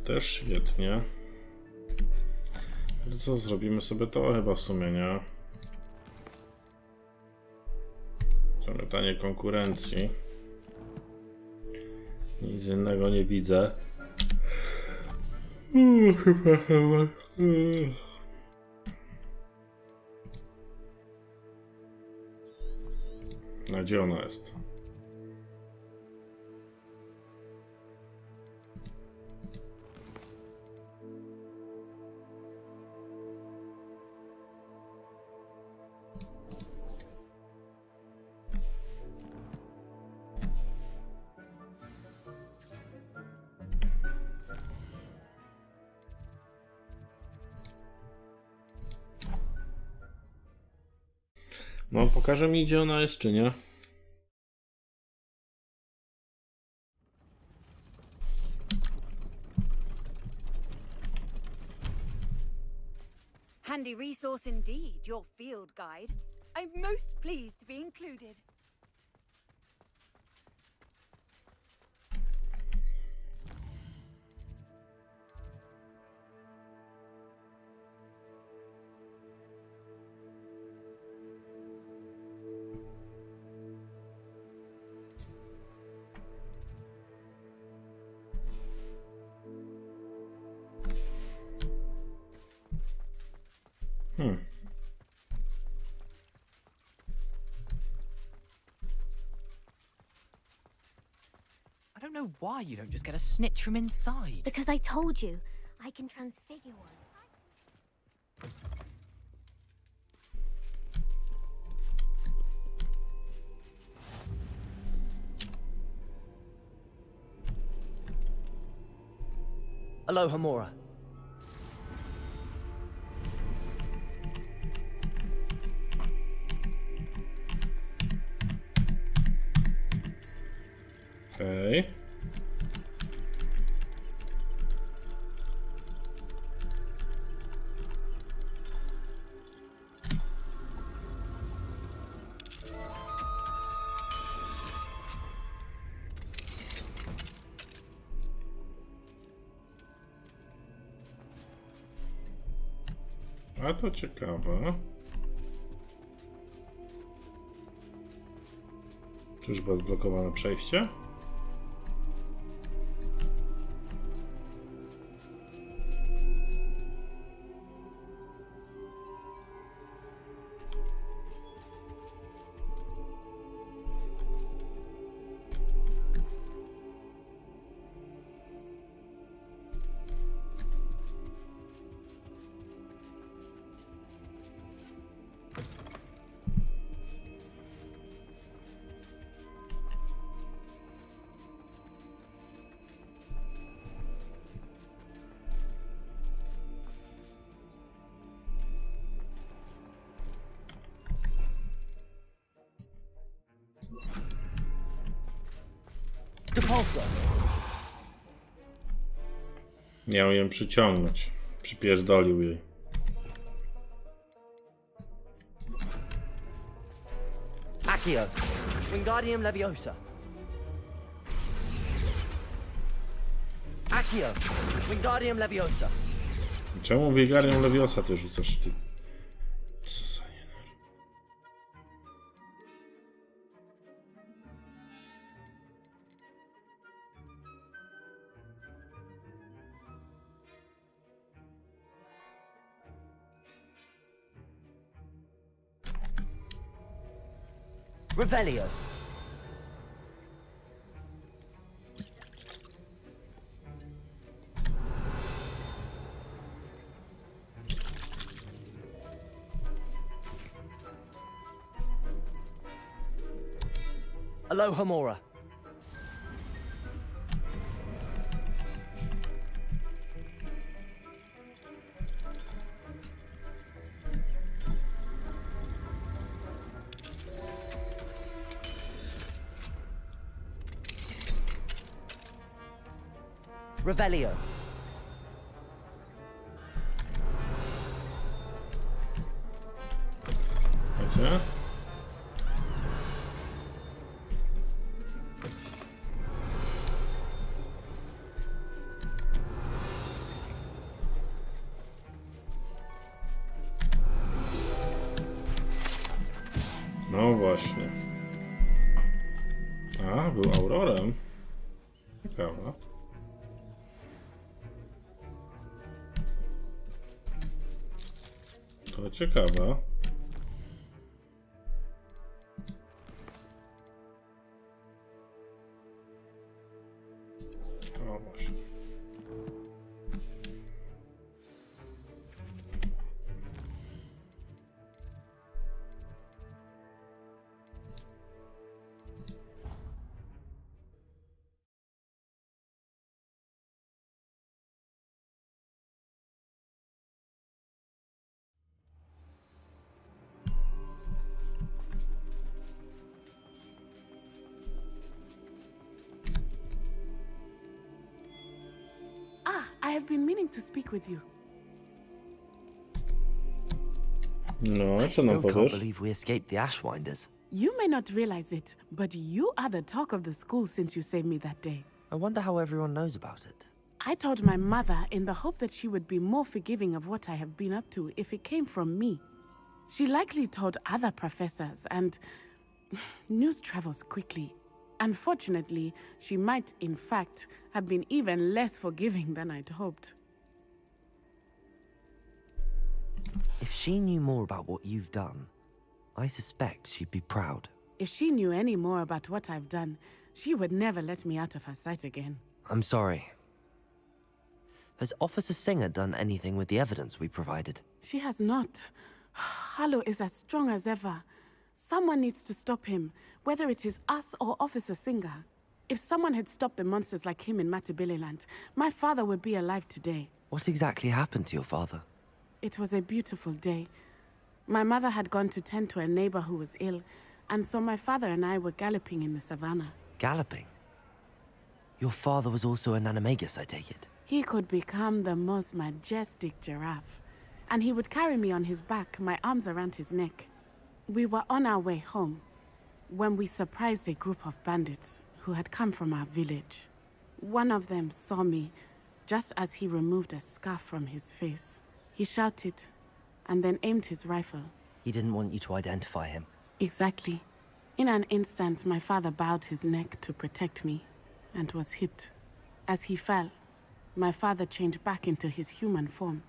Też świetnie. Ale co, zrobimy sobie to chyba w sumie, nie? Zamykanie konkurencji. Nic innego nie widzę. Chyba. A gdzie ona jest? No, pokaże mi, gdzie ona jest, czy nie? Handy resource indeed, your field guide. I'm most pleased to be included. I don't know why you don't just get a snitch from inside. Because I told you, I can transfigure one. Aloha, Mora. Okej. A to ciekawe. Czyżby odblokowane przejście? Depulso. Miał ją przyciągnąć. Przypierdolił jej. Accio. Wingardium Leviosa. Accio. Wingardium Leviosa. Czemu Wingardium Leviosa ty rzucasz, ty? Co za jener. Revelio. Alohomora. Revelio. Gdzie? No właśnie. A, był Aurorem. Ciekawe. To ciekawe. O właśnie. I have been meaning to speak with you. No, I co nam still can't powiesz? believe we escaped the Ashwinders. You may not realize it, but you are the talk of the school since you saved me that day. I wonder how everyone knows about it. I told my mother in the hope that she would be more forgiving of what I have been up to if it came from me. She likely told other professors, and news travels quickly. Unfortunately, she might, in fact, have been even less forgiving than I'd hoped. If she knew more about what you've done, I suspect she'd be proud. If she knew any more about what I've done, she would never let me out of her sight again. I'm sorry. Has Officer Singer done anything with the evidence we provided? She has not. Harlow is as strong as ever. Someone needs to stop him, whether it is us or Officer Singer. If someone had stopped the monsters like him in Matabeleland, my father would be alive today. What exactly happened to your father? It was a beautiful day. My mother had gone to tend to a neighbor who was ill, and so my father and I were galloping in the savannah. Galloping? Your father was also an animagus, I take it? He could become the most majestic giraffe, and he would carry me on his back, my arms around his neck. We were on our way home when we surprised a group of bandits who had come from our village. One of them saw me just as he removed a scarf from his face. He shouted and then aimed his rifle. He didn't want you to identify him. Exactly. In an instant, my father bowed his neck to protect me and was hit. As he fell, my father changed back into his human form.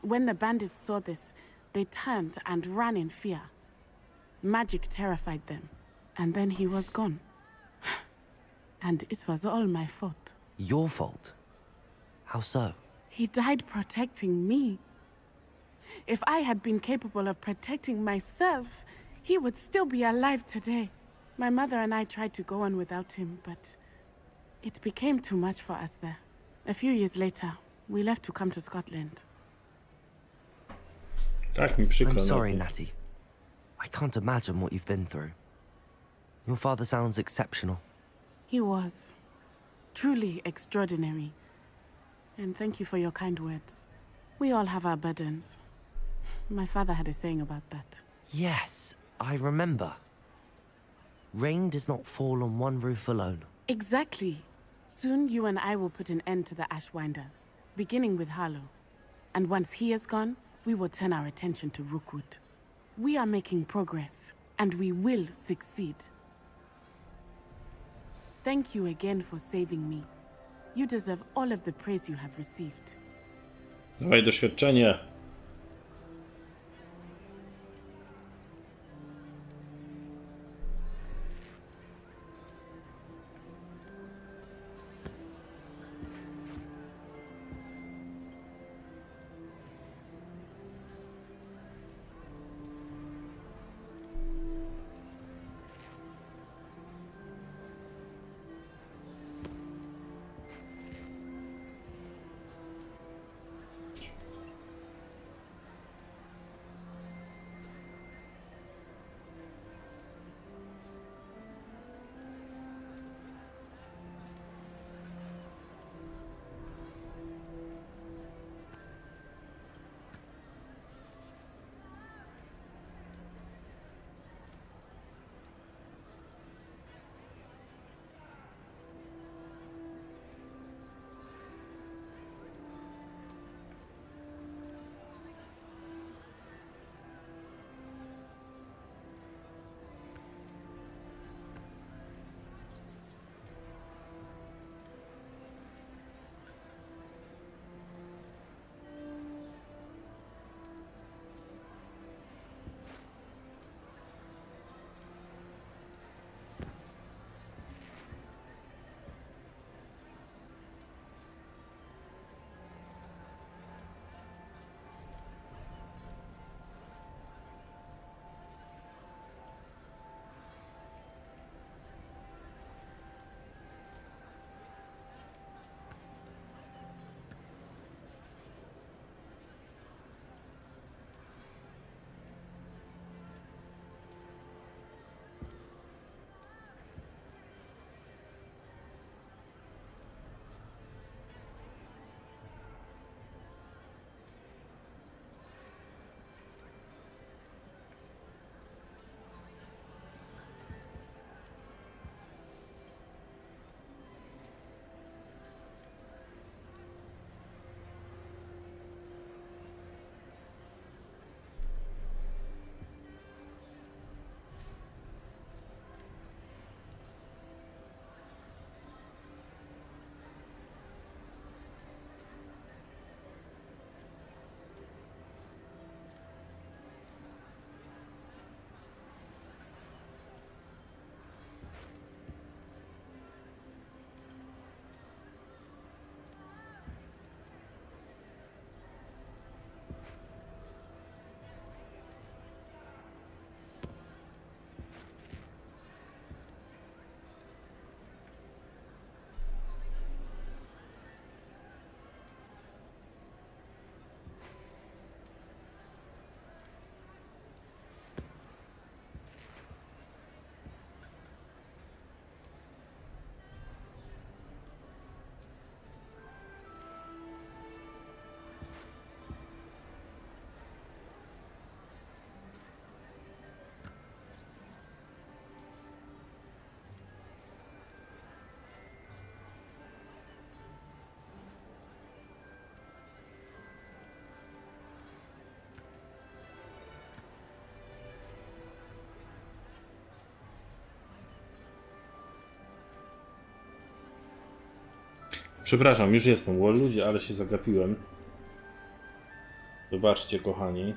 When the bandits saw this, they turned and ran in fear. Magic terrified them, and then he was gone. And it was all my fault. Your fault? How so? He died protecting me. If I had been capable of protecting myself, he would still be alive today. My mother and I tried to go on without him, but it became too much for us there. A few years later, we left to come to Scotland. Tak mi przykro. I'm sorry, no. Natty. I can't imagine what you've been through. Your father sounds exceptional. He was truly extraordinary. And thank you for your kind words. We all have our burdens. My father had a saying about that. Yes, I remember. Rain does not fall on one roof alone. Exactly. Soon you and I will put an end to the Ashwinders, beginning with Harlow. And once he is gone, we will turn our attention to Rookwood. We are making progress, and we will succeed. Thank you again for saving me. You deserve all of the praise you have received. Dawaj doświadczenie. Przepraszam, już jestem. O ludzie, ale się zagapiłem. Wybaczcie, kochani.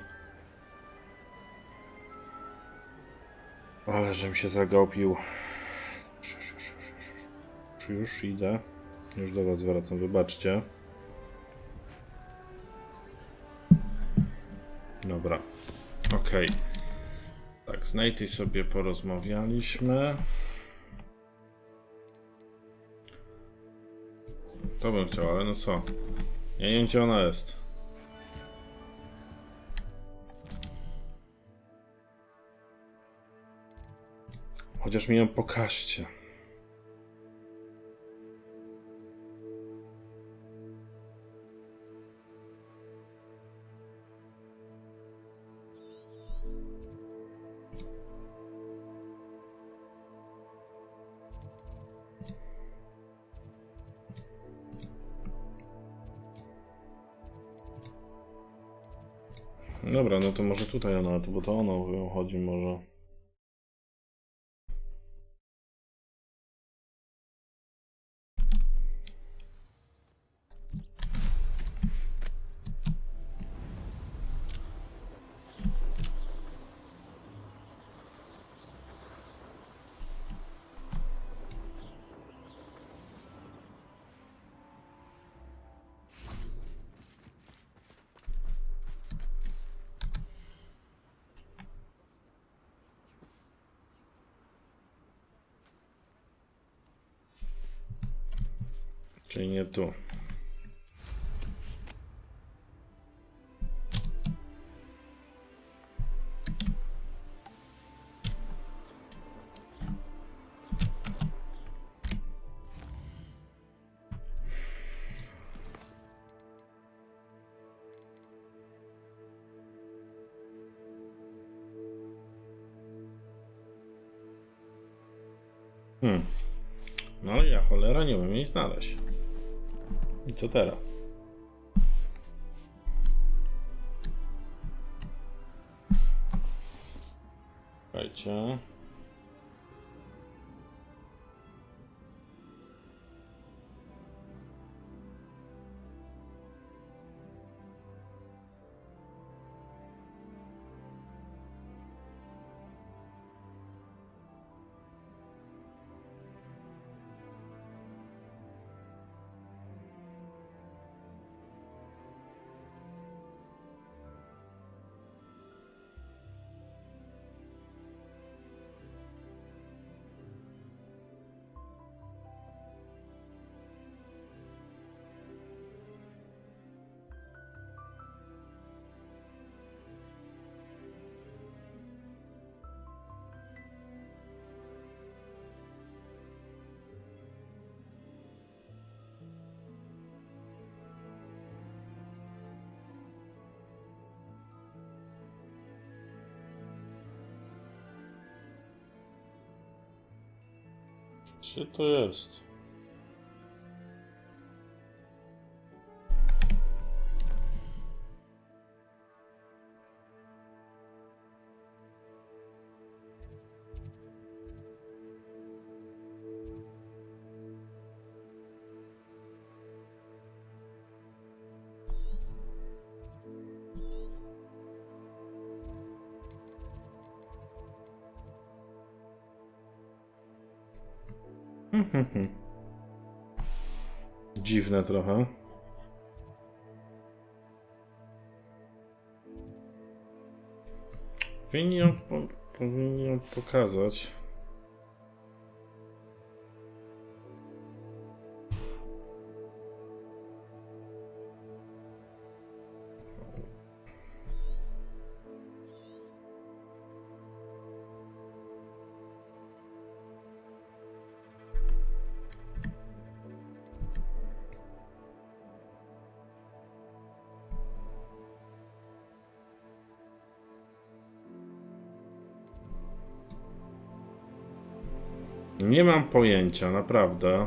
Ale żem się zagapił. Już idę. Już do was wracam, wybaczcie. Dobra. Okej. Tak, z Natey sobie porozmawialiśmy. To bym chciał, ale no co? Ja nie wiem, gdzie ona jest. Chociaż mi ją pokażcie. Dobra, no to może tutaj ona, bo to ona ją chodzi może. Czyli nie tu. No ale ja cholera nie umiem jej znaleźć. I co teraz? Słuchajcie. Gdzie to jest? Dziwne trochę. Powinni ją pokazać. Nie mam pojęcia, naprawdę.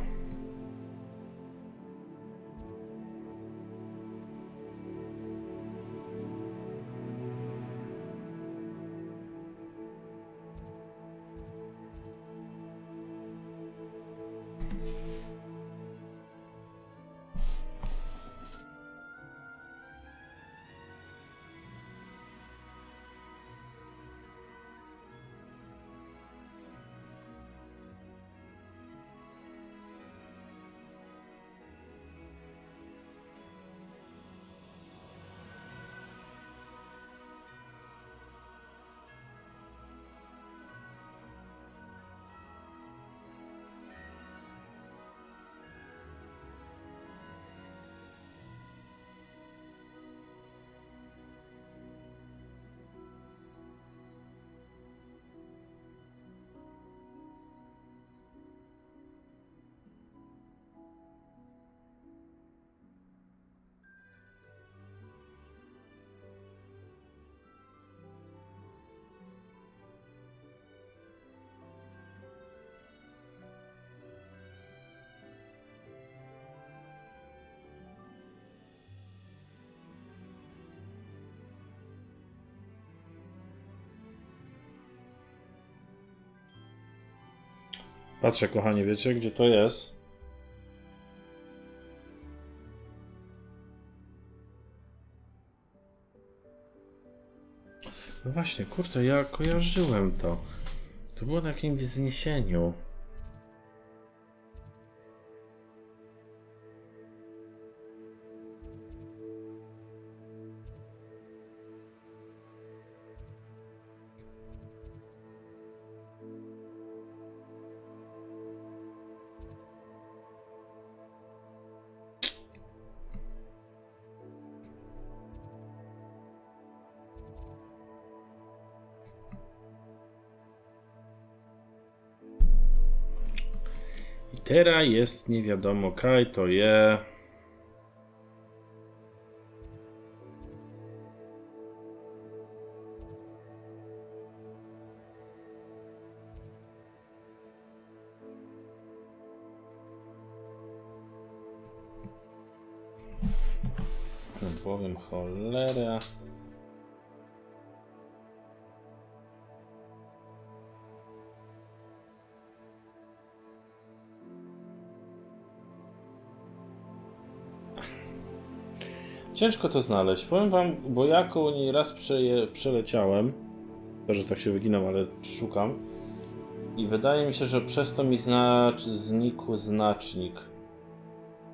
Patrzę, kochani, wiecie, gdzie to jest? No właśnie, kurczę, ja kojarzyłem to. To było na jakimś wzniesieniu. Teraz jest nie wiadomo kaj, to je. No powiem cholera. Ciężko to znaleźć. Powiem wam, bo ja koło niej raz przeleciałem. To, że tak się wyginam, ale szukam. I wydaje mi się, że przez to mi znikł znacznik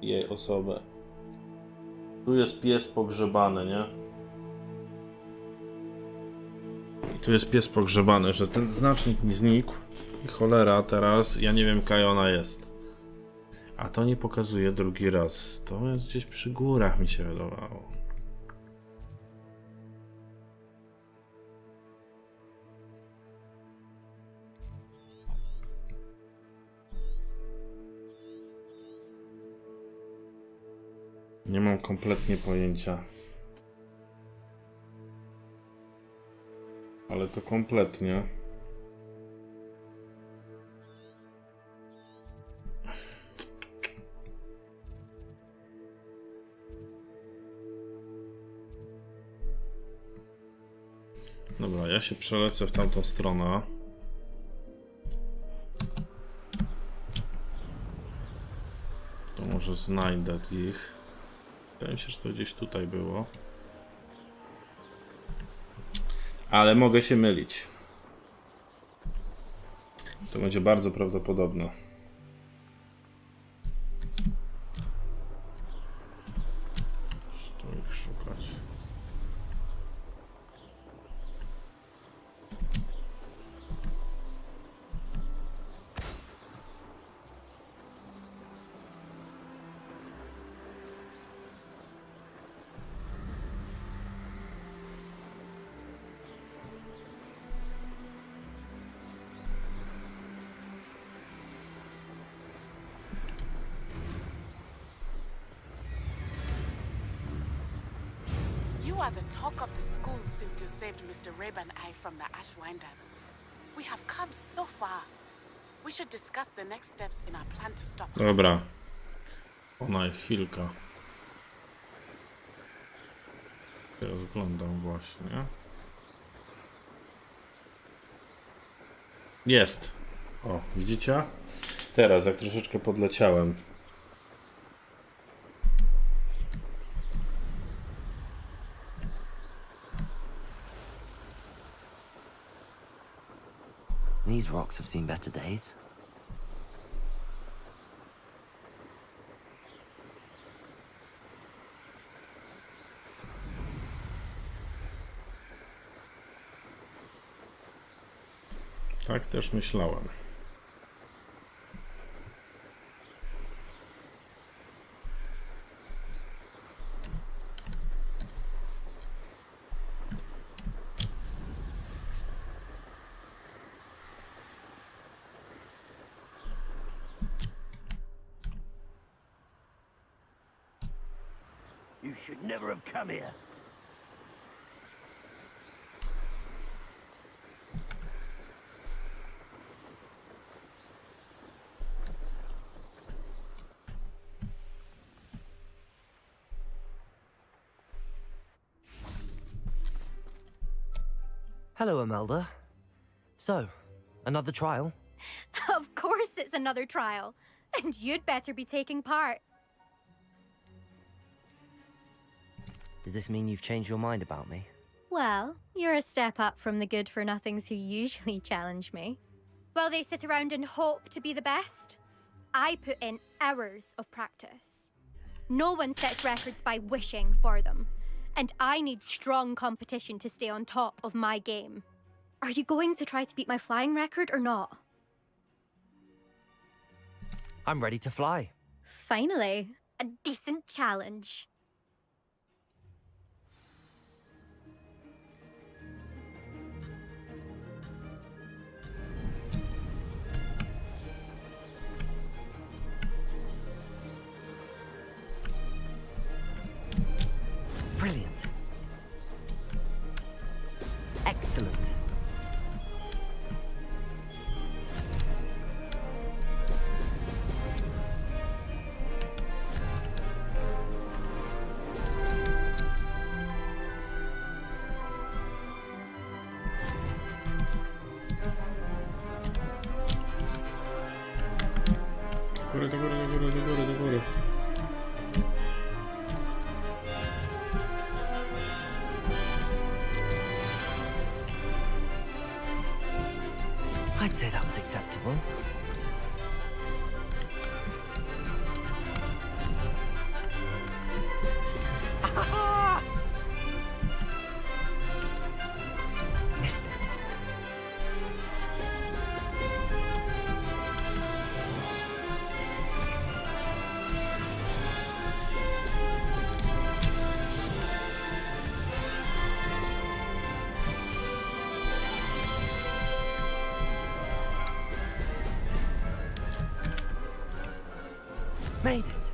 jej osoby. Tu jest pies pogrzebany, nie? I tu jest pies pogrzebany, że ten znacznik mi znikł. I cholera, teraz ja nie wiem, kaj ona jest. A to nie pokazuje drugi raz. To jest gdzieś przy górach, mi się wydawało. Nie mam kompletnie pojęcia. Ale to kompletnie. Dobra, ja się przelecę w tamtą stronę. To może znajdę ich. Wydaje mi się, że to gdzieś tutaj było. Ale mogę się mylić. To będzie bardzo prawdopodobne. Tu ich szukać. You are the talk of the school since you saved Mr. Rib and I from the Ashwinders. We have come so far. We should discuss the next steps in our plan to stop her. Dobra. Ona i chwilka. Ja rozglądam właśnie. Jest. O, widzicie? Teraz, jak troszeczkę podleciałem. These rocks have seen better days. Tak też myślałem. You should never have come here. Hello, Imelda. So, another trial? Of course it's another trial. And you'd better be taking part. Does this mean you've changed your mind about me? Well, you're a step up from the good-for-nothings who usually challenge me. While they sit around and hope to be the best, I put in hours of practice. No one sets records by wishing for them, and I need strong competition to stay on top of my game. Are you going to try to beat my flying record or not? I'm ready to fly. Finally, a decent challenge. Brilliant. Excellent. Do góry, do góry, do góry, do góry, do góry. I'd say that was acceptable. Missed it. Made it.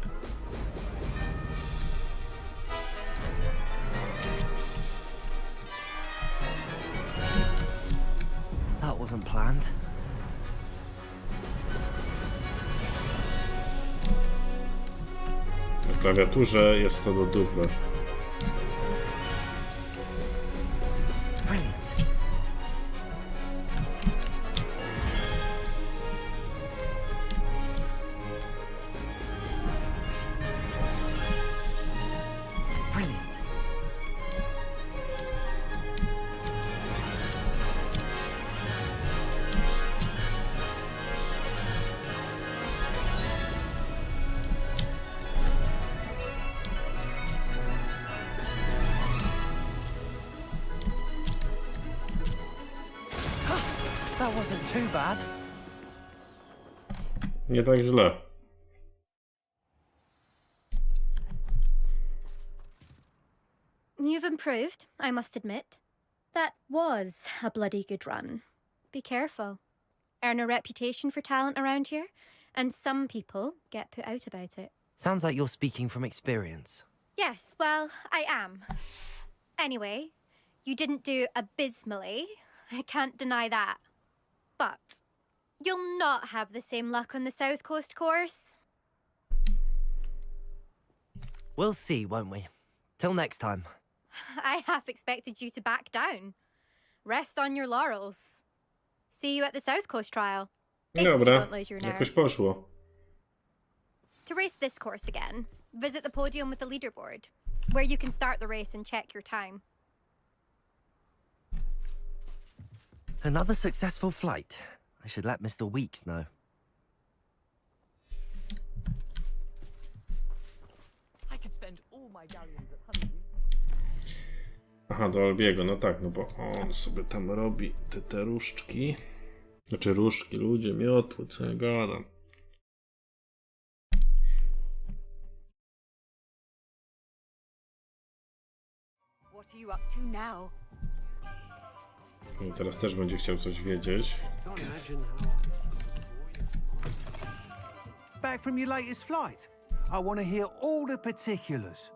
That wasn't planned. Na klawiaturze jest to do dupy. That wasn't too bad. Nie tak źle. You've improved, I must admit. That was a bloody good run. Be careful. Earn a reputation for talent around here, and some people get put out about it. Sounds like you're speaking from experience. Yes, well, I am. Anyway, you didn't do abysmally. I can't deny that. But you'll not have the same luck on the South Coast course. We'll see, won't we? Till next time. I half expected you to back down. Rest on your laurels. See you at the South Coast trial. If you Dobra, won't lose your nerve. jakoś poszło. To race this course again, visit the podium with the leaderboard, where you can start the race and check your time. Another successful flight. I should let Mr. Weeks know. I could spend all my galleons at Honeydew. Aha, do Albiego, no tak, no bo on sobie tam robi te różdżki. Znaczy różdżki, ludzie, miotły, co ja gadam. What are you up to now? No, teraz też będzie chciał coś wiedzieć. Back from your latest flight. I want to hear all the particulars.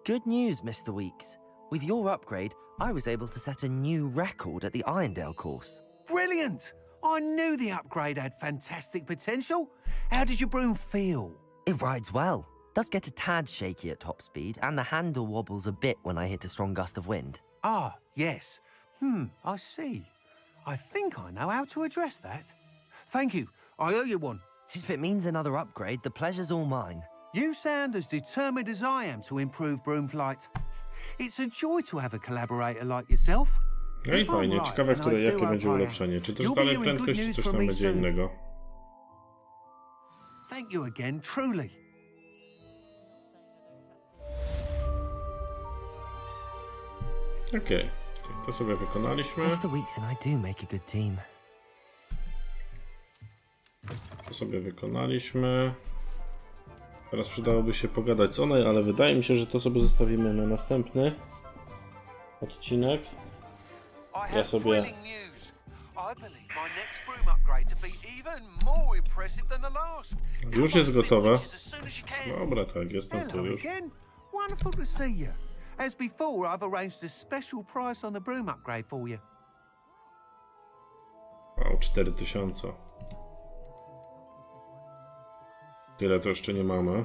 Good news, Mr. Weeks. With your upgrade, I was able to set a new record at the Irondale course. Brilliant! I knew the upgrade had fantastic potential. How did your broom feel? It rides well. Does get a tad shaky at top speed, and the handle wobbles a bit when I hit a strong gust of wind. Ah, yes. I see. I think I know how to address that. Thank you. I owe you one. If it means another upgrade, the pleasure's all mine. You sound as determined as I am to improve broom flight. It's a joy to have a collaborator like yourself. No i fajnie, ciekawe, jakie będzie ulepszenie. Czy też dalej prędkość, czy coś tam będzie innego? Thank you again, truly. Okej, to sobie wykonaliśmy. Mr. Weeks and I do make a good team. To sobie wykonaliśmy. Teraz przydałoby się pogadać z Onej, ale wydaje mi się, że to sobie zostawimy na następny odcinek. Ja sobie... Już jest gotowe. Dobra, tak, jestem tu już. Wonderful to see you. As before, I've arranged a special price on the broom upgrade for you. Wow, 4000. Tyle to jeszcze nie mamy.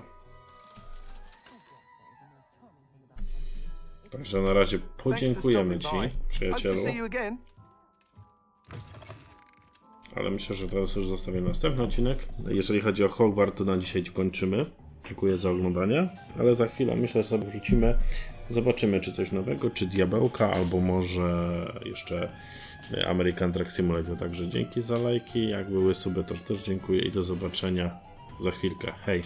Także na razie podziękujemy Ci, przyjacielu. Ale myślę, że teraz już zostawię następny odcinek. Jeżeli chodzi o Hogwart, to na dzisiaj kończymy. Dziękuję za oglądanie. Ale za chwilę myślę, że sobie wrzucimy. Zobaczymy, czy coś nowego, czy diabełka, albo może jeszcze American Truck Simulator. Także dzięki za lajki. Jak były suby, to też dziękuję i do zobaczenia za chwilkę. Hej!